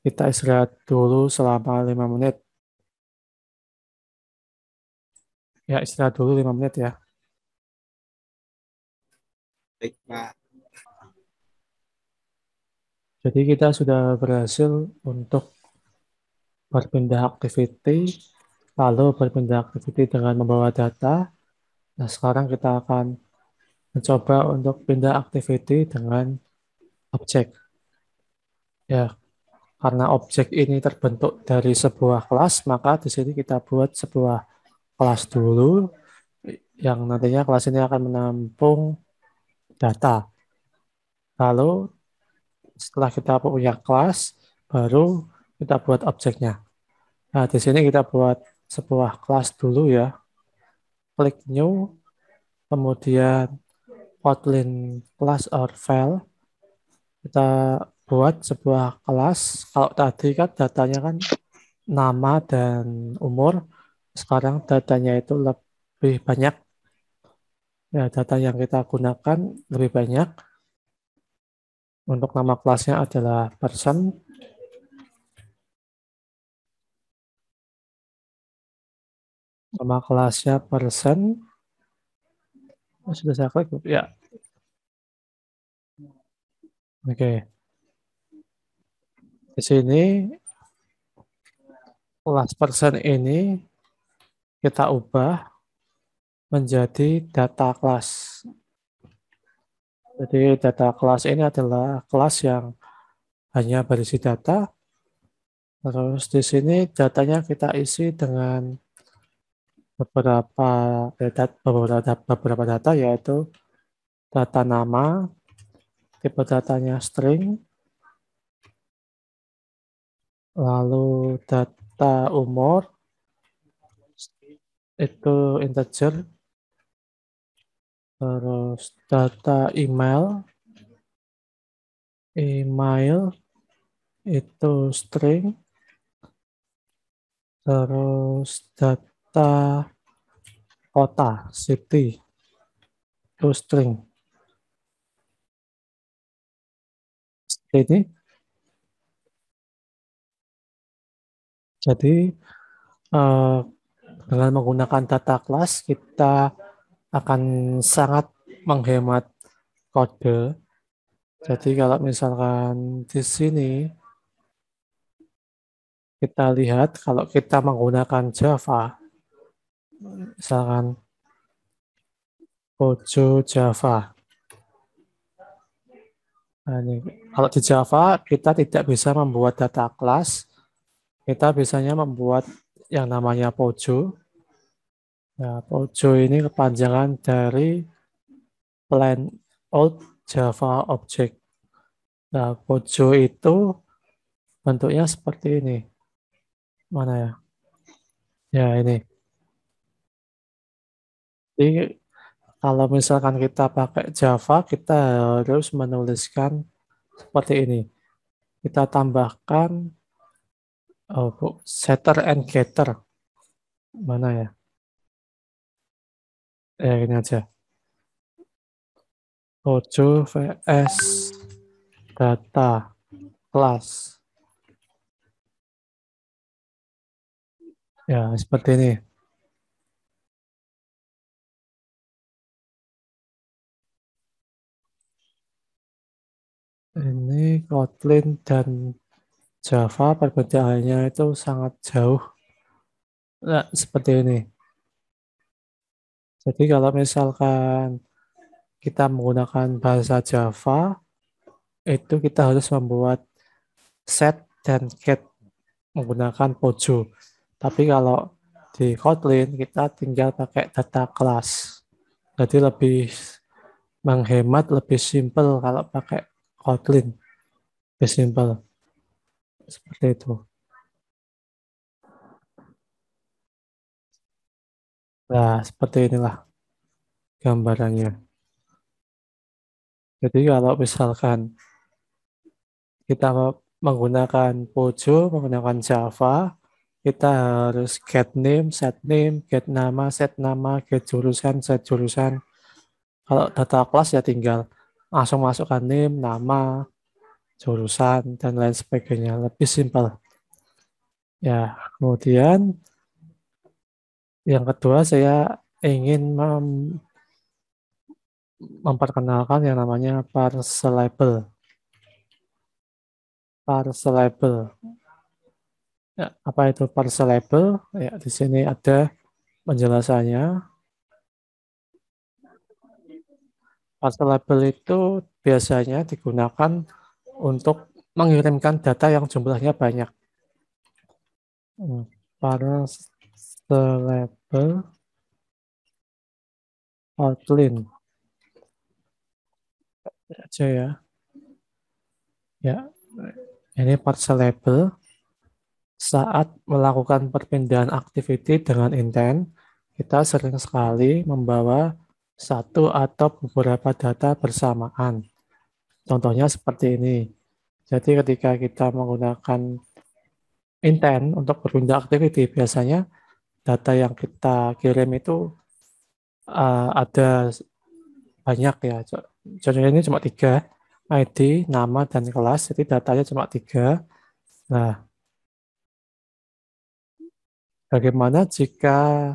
kita istirahat dulu selama 5 menit. Ya, istirahat dulu 5 menit ya. Baik, Pak. Jadi kita sudah berhasil untuk berpindah activity, lalu berpindah activity dengan membawa data. Nah, sekarang kita akan mencoba untuk pindah activity dengan objek. Ya, karena objek ini terbentuk dari sebuah kelas, maka di sini kita buat sebuah kelas dulu yang nantinya kelas ini akan menampung data. Lalu setelah kita punya kelas, baru kita buat objeknya. Nah, di sini kita buat sebuah kelas dulu ya. Klik new, kemudian Kotlin class or file. Kita buat sebuah kelas. Kalau tadi kan datanya kan nama dan umur. Sekarang datanya itu lebih banyak. Ya, data yang kita gunakan lebih banyak. Untuk nama kelasnya adalah person. Nama kelasnya person. Sudah saya klik? Ya. Oke. Di sini kelas person ini kita ubah menjadi data kelas. Jadi data kelas ini adalah kelas yang hanya berisi data. Terus di sini datanya kita isi dengan beberapa data yaitu data nama, tipe datanya string, lalu data umur itu integer, terus data email itu string, terus data kota city itu string. Ini jadi dengan menggunakan data kelas kita akan sangat menghemat kode. Jadi kalau misalkan di sini kita lihat kalau kita menggunakan Java, misalkan Pojo Java. Nah, ini. Kalau di Java kita tidak bisa membuat data kelas, kita biasanya membuat yang namanya Pojo. Nah, Pojo ini kepanjangan dari Plain Old Java Object. Nah, Pojo itu bentuknya seperti ini. Mana ya? Ya ini. Jadi kalau misalkan kita pakai Java, kita harus menuliskan seperti ini. Kita tambahkan setter and getter. Mana ya? Ini aja. Pojo vs data class. Ya, seperti ini. Ini Kotlin dan Java perbedaannya itu sangat jauh. Nah, seperti ini. Jadi kalau misalkan kita menggunakan bahasa Java, itu kita harus membuat set dan get menggunakan Pojo. Tapi kalau di Kotlin kita tinggal pakai data class. Jadi lebih menghemat, lebih simple kalau pakai Kotlin. Lebih simple. Seperti itu. Nah, seperti inilah gambarannya. Jadi kalau misalkan kita menggunakan Pojo, menggunakan Java, kita harus get name, get nama, get jurusan, set jurusan. Kalau data class ya tinggal langsung masukkan name, nama, jurusan, dan lain sebagainya. Lebih simpel. Ya, kemudian yang kedua saya ingin memperkenalkan yang namanya parse-label. Parse-label. Ya, apa itu parse-label? Ya, di sini ada penjelasannya. Parse-label itu biasanya digunakan untuk mengirimkan data yang jumlahnya banyak. Parse-label Kotlin aja ya. Ya, ini parse-label saat melakukan perpindahan activity dengan intent, kita sering sekali membawa satu atau beberapa data bersamaan. Contohnya seperti ini. Jadi ketika kita menggunakan intent untuk berpindah activity, biasanya data yang kita kirim itu ada banyak ya. Contohnya ini cuma 3, ID, nama, dan kelas. Jadi datanya cuma 3. Nah, bagaimana jika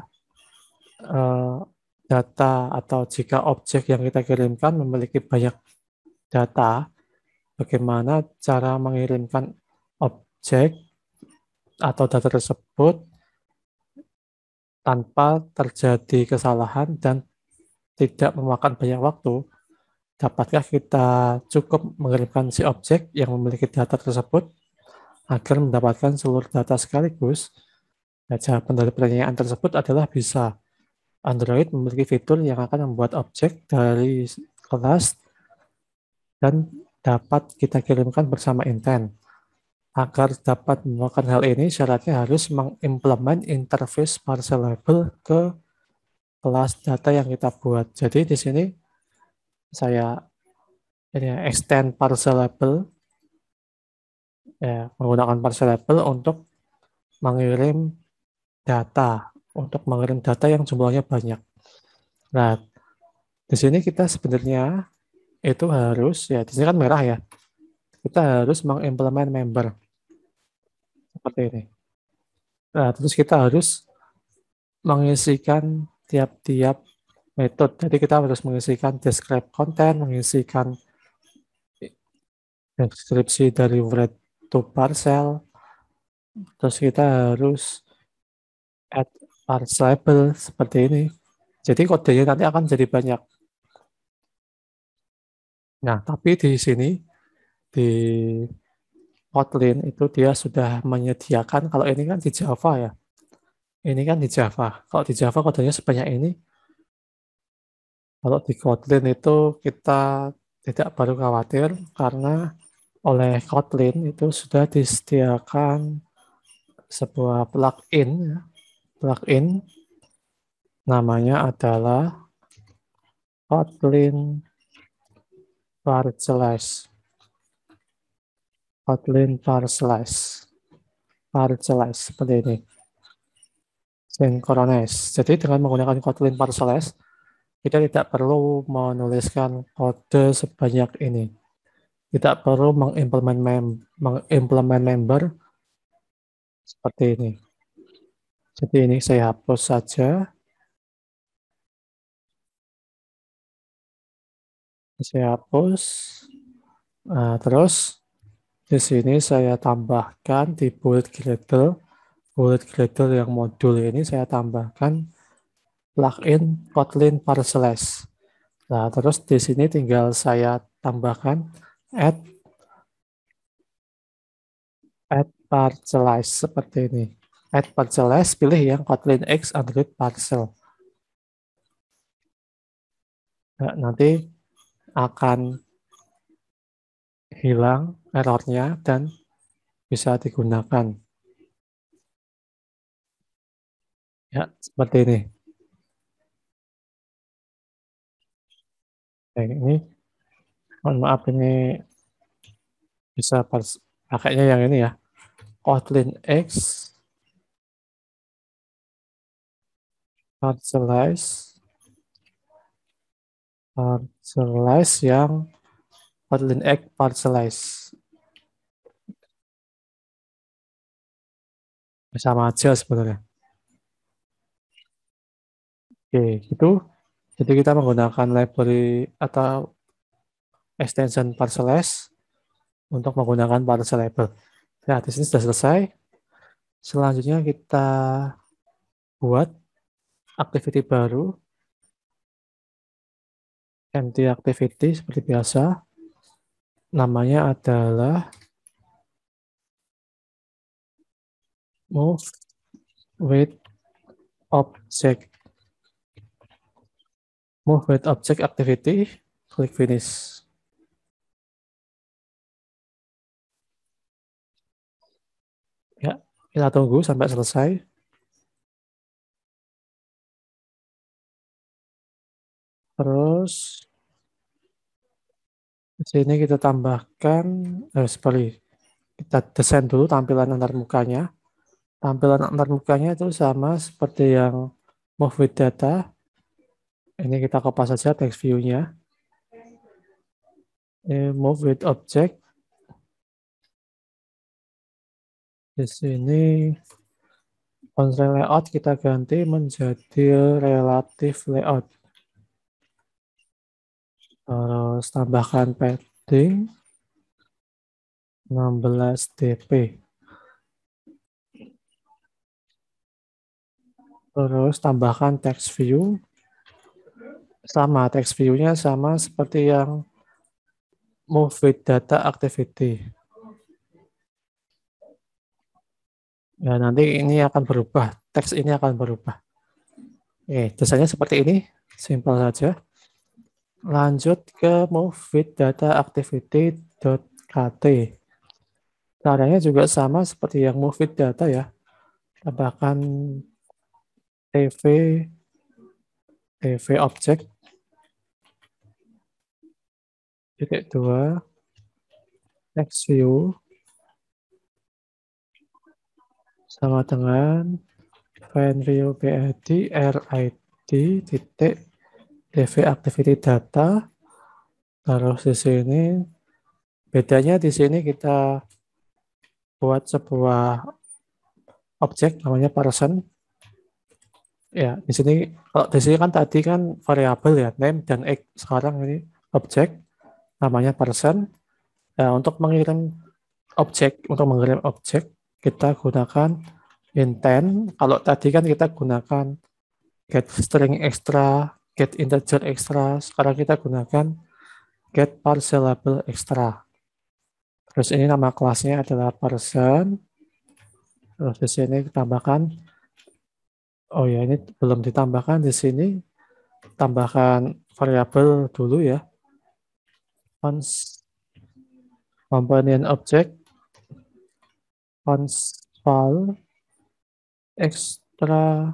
data atau jika objek yang kita kirimkan memiliki banyak data, bagaimana cara mengirimkan objek atau data tersebut tanpa terjadi kesalahan dan tidak memakan banyak waktu? Dapatkah kita cukup mengirimkan si objek yang memiliki data tersebut agar mendapatkan seluruh data sekaligus? Nah, jawaban dari pertanyaan tersebut adalah bisa. Android memiliki fitur yang akan membuat objek dari kelas dan dapat kita kirimkan bersama intent. Agar dapat melakukan hal ini, syaratnya harus mengimplement interface parse-label ke kelas data yang kita buat. Jadi di sini saya extend parse-label, menggunakan parse-label untuk mengirim data, yang jumlahnya banyak. Nah, di sini kita sebenarnya itu harus, ya di sini kan merah ya, kita harus mengimplement member seperti ini. Nah, terus kita harus mengisikan tiap-tiap metode. Jadi kita harus mengisikan describe content, mengisikan deskripsi dari write to parcel, terus kita harus add parse label seperti ini. Jadi kodenya nanti akan jadi banyak. Nah, tapi di sini di Kotlin itu dia sudah menyediakan, kalau ini kan di Java ya. Ini kan di Java. Kalau di Java kodenya sebanyak ini. Kalau di Kotlin itu kita tidak perlu khawatir karena oleh Kotlin itu sudah disediakan sebuah plugin, ya. Plugin namanya adalah Kotlin Parcels. Kotlin Parcels. Parcels seperti ini. Synchronize. Jadi dengan menggunakan Kotlin Parcels, kita tidak perlu menuliskan kode sebanyak ini. Tidak perlu mengimplement member seperti ini. Jadi ini saya hapus saja. Saya hapus. Nah, terus di sini saya tambahkan di bullet Gradle yang modul ini saya tambahkan plugin Kotlin Parcels. Nah, terus di sini tinggal saya tambahkan add parcelize seperti ini. Add parcelize, pilih yang Kotlin X Android Parcel. Nah, nanti akan hilang errornya dan bisa digunakan. Ya, seperti ini. Nah, ini, mohon maaf ini bisa pakainya yang ini ya. Kotlin X parcelize yang Kotlin X parcelize. Sama aja sebenarnya. Oke, gitu. Jadi kita menggunakan library atau extension parcelize untuk menggunakan parcel label. Nah, di sini sudah selesai. Selanjutnya kita buat activity baru, empty activity seperti biasa. Namanya adalah move with object. Move with object activity, klik finish. Ya, kita tunggu sampai selesai. Terus di sini kita tambahkan, kita desain dulu tampilan antar mukanya. Tampilan antar mukanya itu sama seperti yang move with data. Ini kita kopas saja text view-nya. Move with object. Di sini constraint layout kita ganti menjadi relative layout. Terus tambahkan padding 16 dp. Terus tambahkan text view. Sama, text view-nya sama seperti yang move with data activity. Ya, nanti ini akan berubah. Teks ini akan berubah. Desainnya seperti ini. Simpel saja. Lanjut ke move with data activity.kt. Caranya juga sama seperti yang move with data ya. Tambahkan tv object. Titik 2. Text view. Sama dengan find view PID RID titik DV activity data. Terus di sini bedanya di sini kita buat sebuah objek namanya person. Ya, di sini kalau di sini kan tadi kan variabel ya, name dan x. Sekarang ini objek namanya person. Nah, untuk mengirim objek kita gunakan intent. Kalau tadi kan kita gunakan get string extra, get integer extra. Sekarang kita gunakan get parcelable extra. Terus ini nama kelasnya adalah person. Terus di sini ditambahkan, oh ya ini belum ditambahkan di sini. Tambahkan variabel dulu ya. Companion object const file extra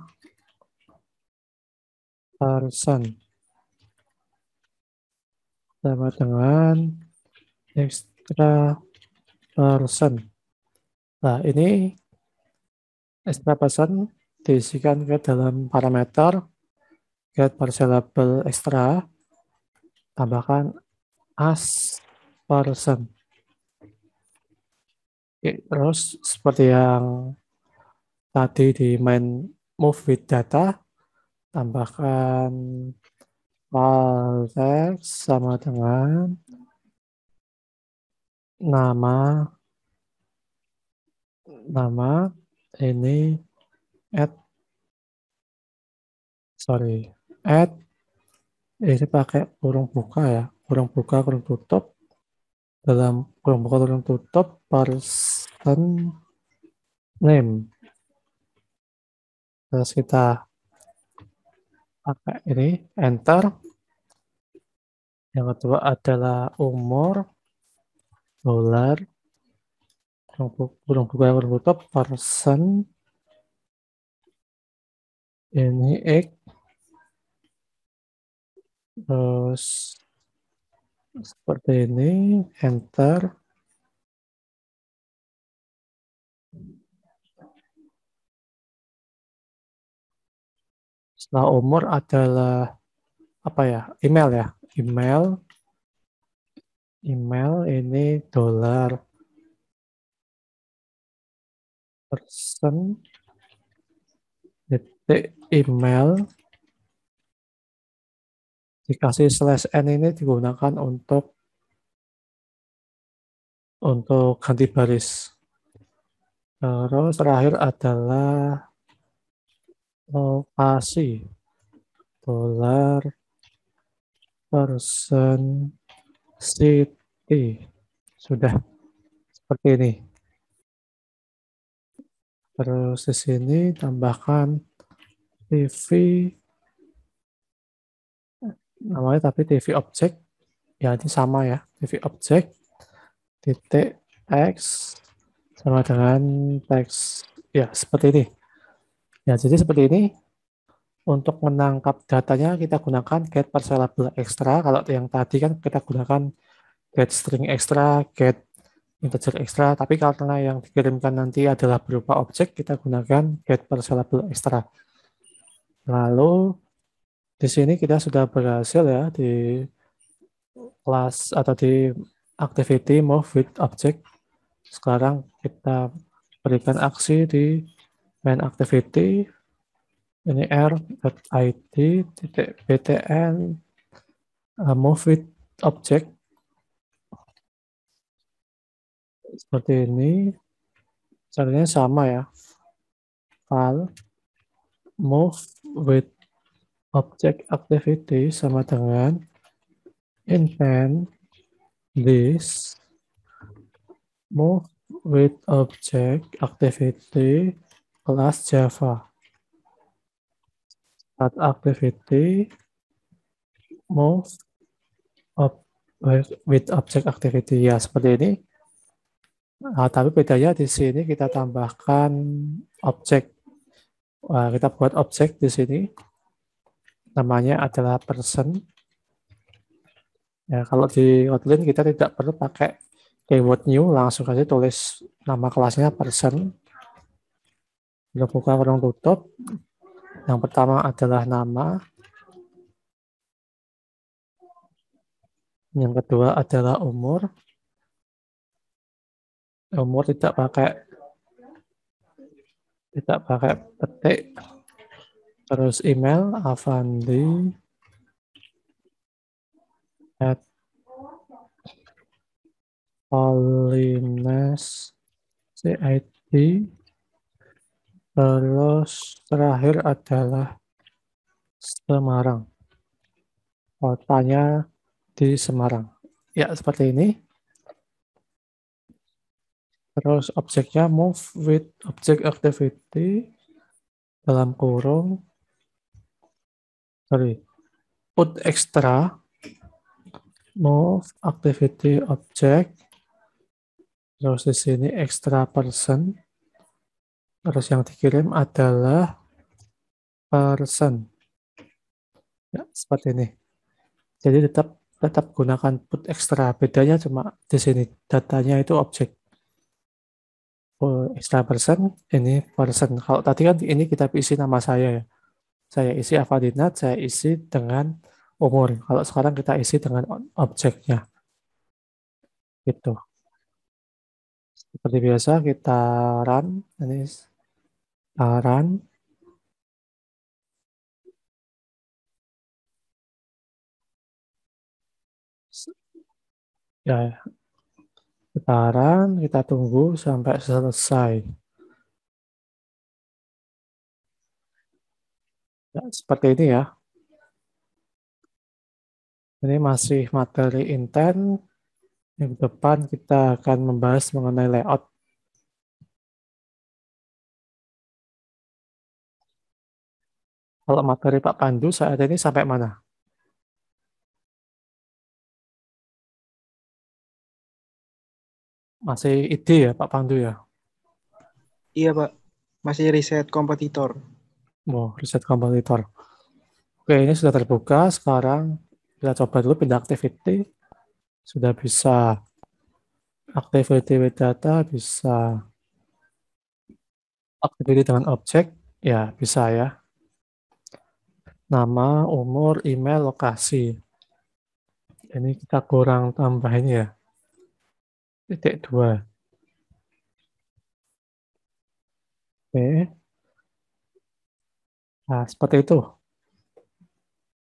person sama dengan extra person. Nah, ini extra person diisikan ke dalam parameter get parcelable extra, tambahkan as person. Oke, terus seperti yang tadi di main move with data, tambahkan val text sama dengan nama ini add ini pakai kurung buka ya, kurung buka kurung tutup, dalam kurung buka kurung tutup person name. Terus kita pakai ini enter. Yang kedua adalah umur, dolar, kurung buka kurung tutup, person ini X, terus seperti ini enter. Setelah umur adalah apa ya, email ya, email ini dolar, person detik email dikasih /n ini digunakan untuk ganti baris. Terus terakhir adalah lokasi, dolar, person, city. Sudah seperti ini. Terus di sini tambahkan TV, namanya tapi TV object. Ya ini sama ya, TV object titik teks sama dengan teks. Ya seperti ini. Ya jadi seperti ini. Untuk menangkap datanya kita gunakan get parcelable extra. Kalau yang tadi kan kita gunakan get string extra, get integer extra. Tapi karena yang dikirimkan nanti adalah berupa objek, kita gunakan get parcelable extra. Lalu di sini kita sudah berhasil ya di kelas atau di activity move with object. Sekarang kita berikan aksi di main activity. Ini r.id.btn move with object seperti ini. Caranya sama ya, file move with object activity sama dengan intent this move with object activity kelas Java. Start activity move with object activity, ya seperti ini. Nah, tapi bedanya di sini kita tambahkan objek. Nah, kita buat objek di sini. Namanya adalah person. Ya, kalau di Kotlin kita tidak perlu pakai keyword new, langsung saja tulis nama kelasnya person. Kita buka kurung tutup. Yang pertama adalah nama. Yang kedua adalah umur. Umur tidak pakai petik. Terus email avandi at polines.cid. Terus terakhir adalah Semarang. Kotanya di Semarang. Ya, seperti ini. Terus objeknya move with object activity dalam kurung put extra move activity object. Terus di sini extra person Terus yang dikirim adalah person. Ya, seperti ini. Jadi tetap gunakan put extra. Bedanya cuma di sini datanya itu objek. Extra person, ini person. Kalau tadi kan ini kita isi nama saya ya. Saya isi Afadinat, saya isi dengan umur. Kalau sekarang kita isi dengan objeknya. Gitu. Seperti biasa kita run. Ini run. Ya, kita run, kita tunggu sampai selesai. Ya, seperti ini ya. Ini masih materi intent. Yang depan kita akan membahas mengenai layout. Kalau materi Pak Pandu saat ini sampai mana? Masih ide ya Pak Pandu ya? Iya, Pak. Masih riset kompetitor. Mau riset kompetitor. Oke, ini sudah terbuka. Sekarang kita coba dulu pindah activity. Sudah bisa activity with data, bisa activity dengan objek. Ya, bisa ya. Nama, umur, email, lokasi. Ini kita kurang tambahin ya. Titik 2. Oke. Nah, seperti itu.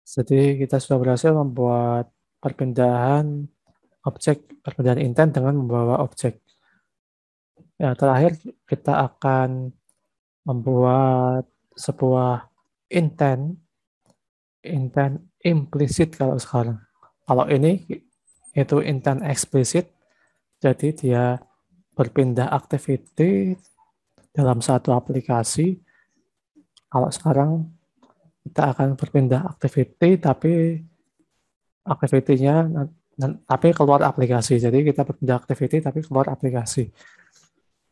Jadi kita sudah berhasil membuat perpindahan objek, perpindahan intent dengan membawa objek. Ya, terakhir kita akan membuat sebuah intent implisit kalau sekarang. Kalau ini itu intent eksplisit, jadi dia berpindah activity dalam satu aplikasi. Kalau sekarang kita akan berpindah activity, tapi activity-nya tapi keluar aplikasi. Jadi kita berpindah activity tapi keluar aplikasi.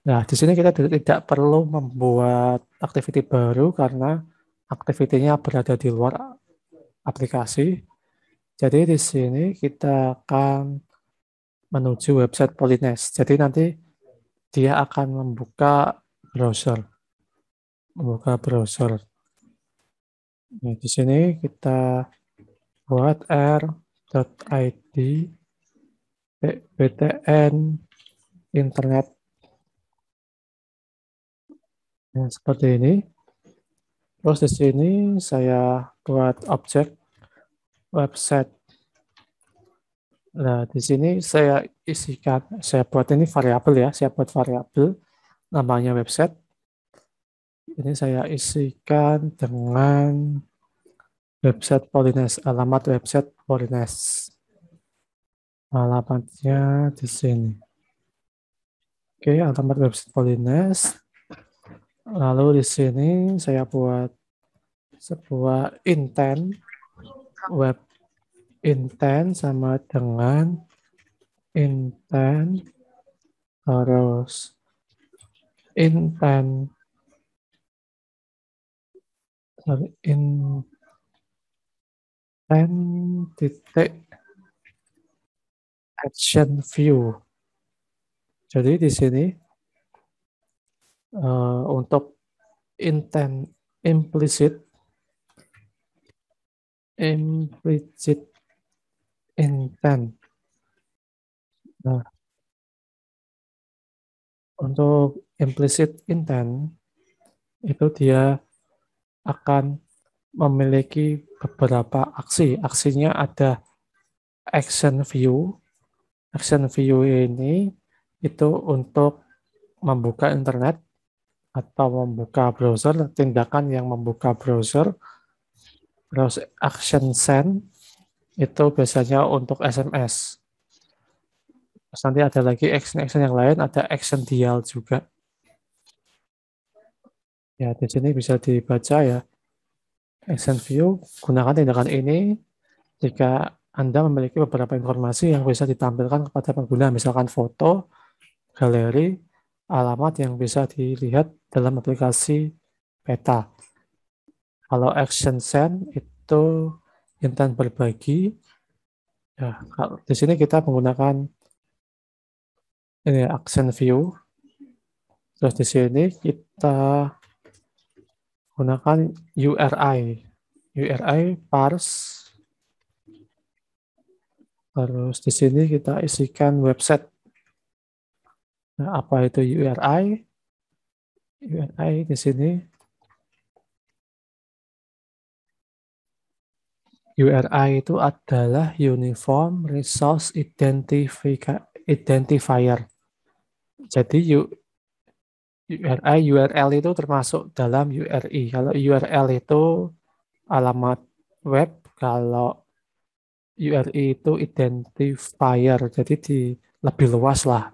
Nah, di sini kita tidak perlu membuat activity baru karena activity-nya berada di luar aplikasi. Jadi di sini kita akan menuju website Polines. Jadi nanti dia akan membuka browser. Nah, di sini kita buat r.id btn internet. Nah, seperti ini. Terus di sini saya buat objek website. Nah, di sini saya isikan, saya buat ini variabel ya, saya buat variabel namanya website. Ini saya isikan dengan website Polines, alamat website Polines. Alamatnya di sini. Oke, alamat website Polines. Lalu di sini saya buat sebuah intent web intent sama dengan intent harus intent titik action view. Jadi di sini untuk intent implicit intent. Nah, untuk implicit intent itu dia akan memiliki beberapa aksi. Aksinya ada action view. Action view ini itu untuk membuka internet atau membuka browser, tindakan yang membuka browser. Terus action send itu biasanya untuk SMS. Terus nanti ada lagi action yang lain, ada action dial juga. Ya, di sini bisa dibaca ya. Action view, gunakan tindakan ini jika Anda memiliki beberapa informasi yang bisa ditampilkan kepada pengguna, misalkan foto, galeri, alamat yang bisa dilihat dalam aplikasi peta. Kalau action send itu intent berbagi. Ya, di sini kita menggunakan ini action view. Terus di sini kita gunakan URI parse. Terus di sini kita isikan website. Nah, apa itu URI? URI di sini. URI itu adalah Uniform Resource Identifier. Jadi URI, URL itu termasuk dalam URI. Kalau URL itu alamat web, kalau URI itu identifier. Jadi lebih luas lah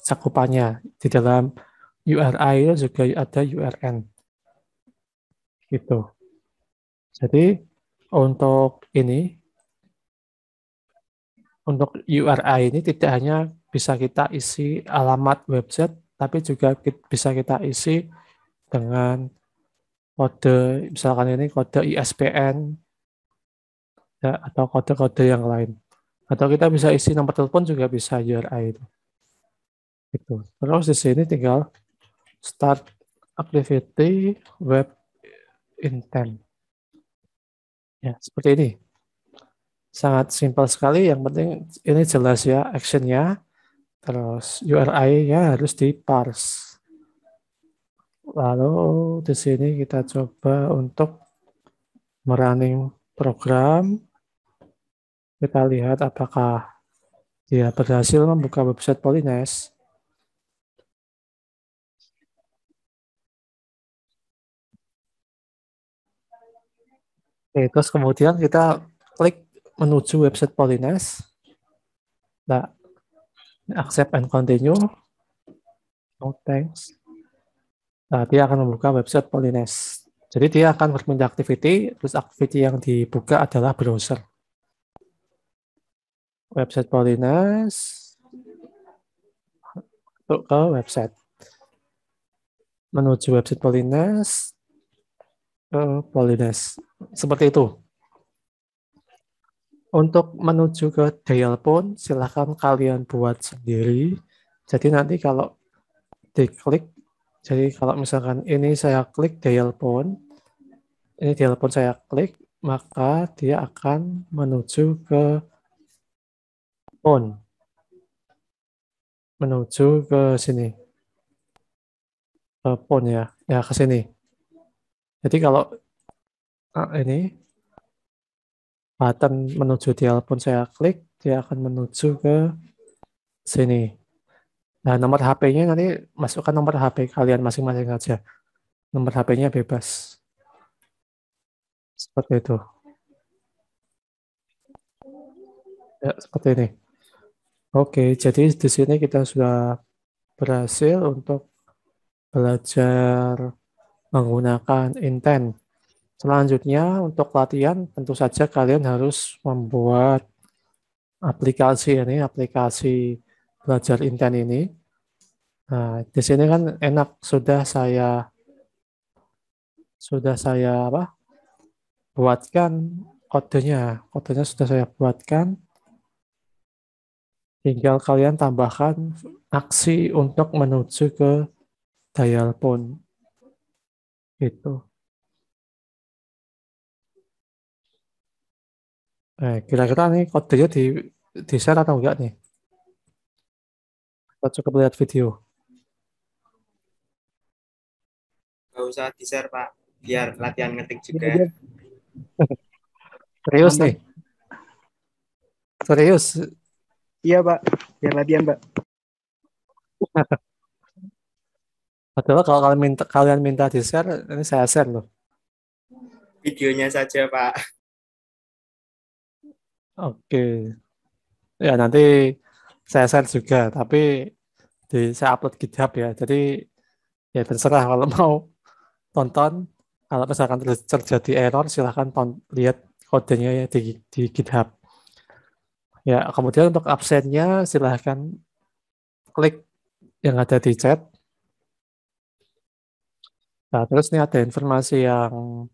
cakupannya. Di dalam URI itu juga ada URN. Gitu. Jadi untuk URI ini tidak hanya bisa kita isi alamat website, tapi juga bisa kita isi dengan kode, misalkan ini kode ISBN ya, atau kode-kode yang lain. Atau kita bisa isi nomor telepon juga bisa URI itu. Gitu. Terus di sini tinggal start activity web intent. Ya, seperti ini. Sangat simpel sekali, yang penting ini jelas ya actionnya. Terus URI-nya harus di-parse. Lalu di sini kita coba untuk merunning program. Kita lihat apakah dia berhasil membuka website Polines. Oke, terus kemudian kita klik menuju website Polines. Nah, accept and continue. No thanks. Nah, dia akan membuka website Polines. Jadi dia akan berpindah activity, terus activity yang dibuka adalah browser. Website Polines untuk ke website. Menuju website Polines ke Polines. Seperti itu. Untuk menuju ke dial phone, silahkan kalian buat sendiri. Jadi nanti kalau diklik, jadi kalau misalkan ini saya klik dial phone, ini dial phone saya klik, maka dia akan menuju ke phone. Menuju ke sini. Ke phone ya, ke sini. Jadi kalau ini button menuju dial phone saya klik, dia akan menuju ke sini. Nah, nomor HP-nya nanti masukkan nomor HP kalian masing-masing aja. Nomor HP-nya bebas. Seperti itu. Ya, seperti ini. Oke, jadi di sini kita sudah berhasil untuk belajar menggunakan intent. Selanjutnya untuk latihan tentu saja kalian harus membuat aplikasi ini, aplikasi belajar intent ini. Nah, di sini kan enak sudah saya buatkan kodenya. Kodenya sudah saya buatkan. Tinggal kalian tambahkan aksi untuk menuju ke dial phone. Gitu. Kira-kira nih kodenya di share atau enggak nih? Kita cukup lihat video. Nggak usah di-share, Pak. Biar latihan ngetik juga. Serius nih? Serius? Iya, Pak. Biar latihan, Pak. Padahal kalau kalian minta di share, ini saya share loh. Videonya saja, Pak. Oke. Ya nanti saya share juga, tapi saya upload GitHub ya. Jadi ya terserah kalau mau tonton. Kalau misalkan terjadi error, silahkan lihat kodenya ya di GitHub. Ya, kemudian untuk absennya silahkan klik yang ada di chat. Nah, terus nih ada informasi yang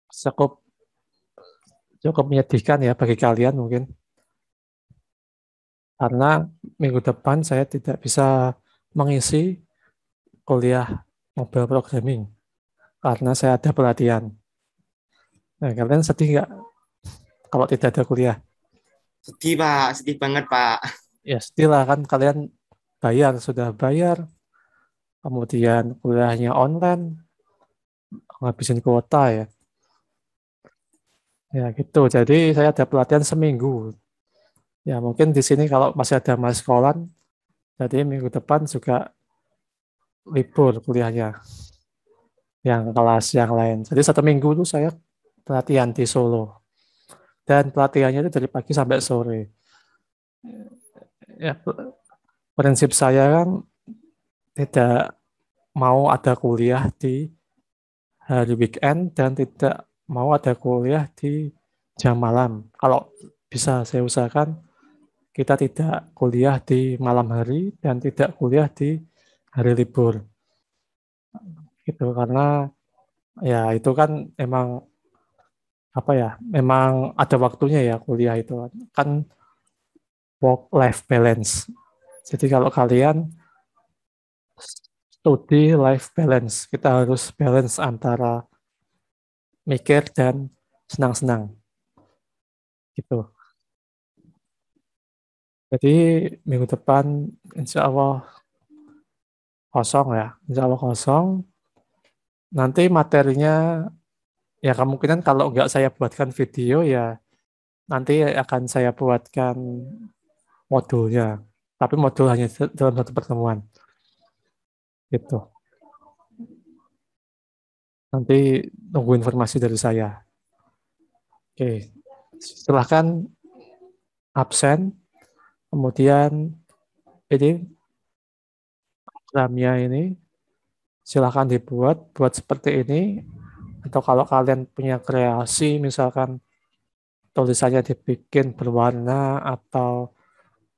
cukup cukup menyedihkan ya bagi kalian mungkin. Karena minggu depan saya tidak bisa mengisi kuliah mobile programming karena saya ada pelatihan. Nah, kalian sedih nggak kalau tidak ada kuliah? Sedih Pak, sedih banget Pak. Ya sedih lah kan kalian sudah bayar, kemudian kuliahnya online, ngabisin kuota ya. Ya gitu, jadi saya ada pelatihan seminggu. Ya mungkin di sini kalau masih ada maskolan, jadi minggu depan juga libur kuliahnya, yang kelas yang lain. Jadi 1 minggu itu saya pelatihan di Solo. Dan pelatihannya itu dari pagi sampai sore. Ya, prinsip saya kan tidak mau ada kuliah di hari weekend dan tidak mau ada kuliah di jam malam. Kalau bisa saya usahakan kita tidak kuliah di malam hari dan tidak kuliah di hari libur. Gitu karena ya itu kan emang apa ya? Memang ada waktunya ya kuliah itu. Kan work life balance. Jadi kalau kalian studi life balance, kita harus balance antara mikir dan senang-senang gitu. Jadi minggu depan insya Allah kosong ya, insya Allah kosong. Nanti materinya ya kemungkinan kalau nggak saya buatkan video ya nanti akan saya buatkan modulnya. Tapi modul hanya dalam satu pertemuan gitu. Nanti tunggu informasi dari saya. Oke, silahkan absen. Kemudian ini programnya ini silahkan buat seperti ini. Atau kalau kalian punya kreasi, misalkan tulisannya dibikin berwarna atau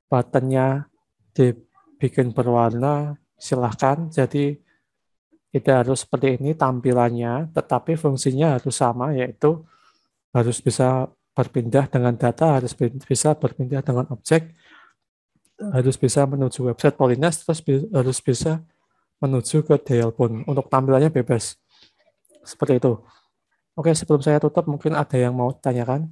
buttonnya dibikin berwarna, silahkan. Jadi tidak harus seperti ini tampilannya, tetapi fungsinya harus sama, yaitu harus bisa berpindah dengan data, harus bisa berpindah dengan objek, harus bisa menuju website Polines, terus harus bisa menuju ke Dialpun. Untuk tampilannya bebas. Seperti itu. Oke, sebelum saya tutup, mungkin ada yang mau tanyakan?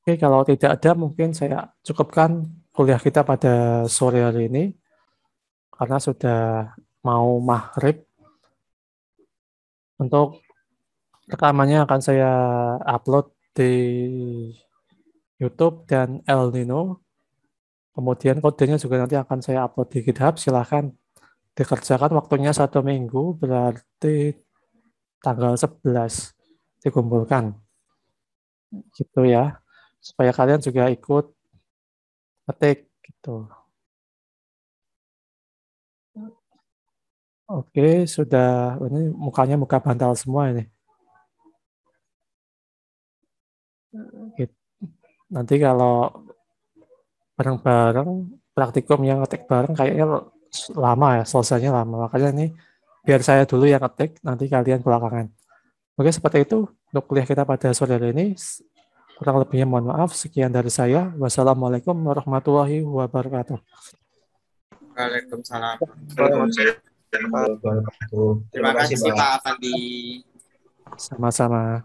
Oke, kalau tidak ada, mungkin saya cukupkan kuliah kita pada sore hari ini, karena sudah mau maghrib. Untuk rekamannya akan saya upload di YouTube dan El Nino. Kemudian kodenya juga nanti akan saya upload di GitHub. Silahkan dikerjakan, waktunya 1 minggu, berarti tanggal 11 dikumpulkan. Gitu ya. Supaya kalian juga ikut ketik gitu. Oke, sudah ini mukanya muka bantal semua ini. Gitu. Nanti kalau bareng-bareng praktikum yang ngetik bareng kayaknya lama ya, selesainya lama. Makanya ini biar saya dulu yang ngetik, nanti kalian belakangan. Oke, seperti itu untuk kuliah kita pada sore hari ini. Kurang lebihnya mohon maaf. Sekian dari saya. Wassalamualaikum warahmatullahi wabarakatuh. Waalaikumsalam. Waalaikumsalam warahmatullahi wabarakatuh. Terima kasih Pak Afandi. Sama-sama.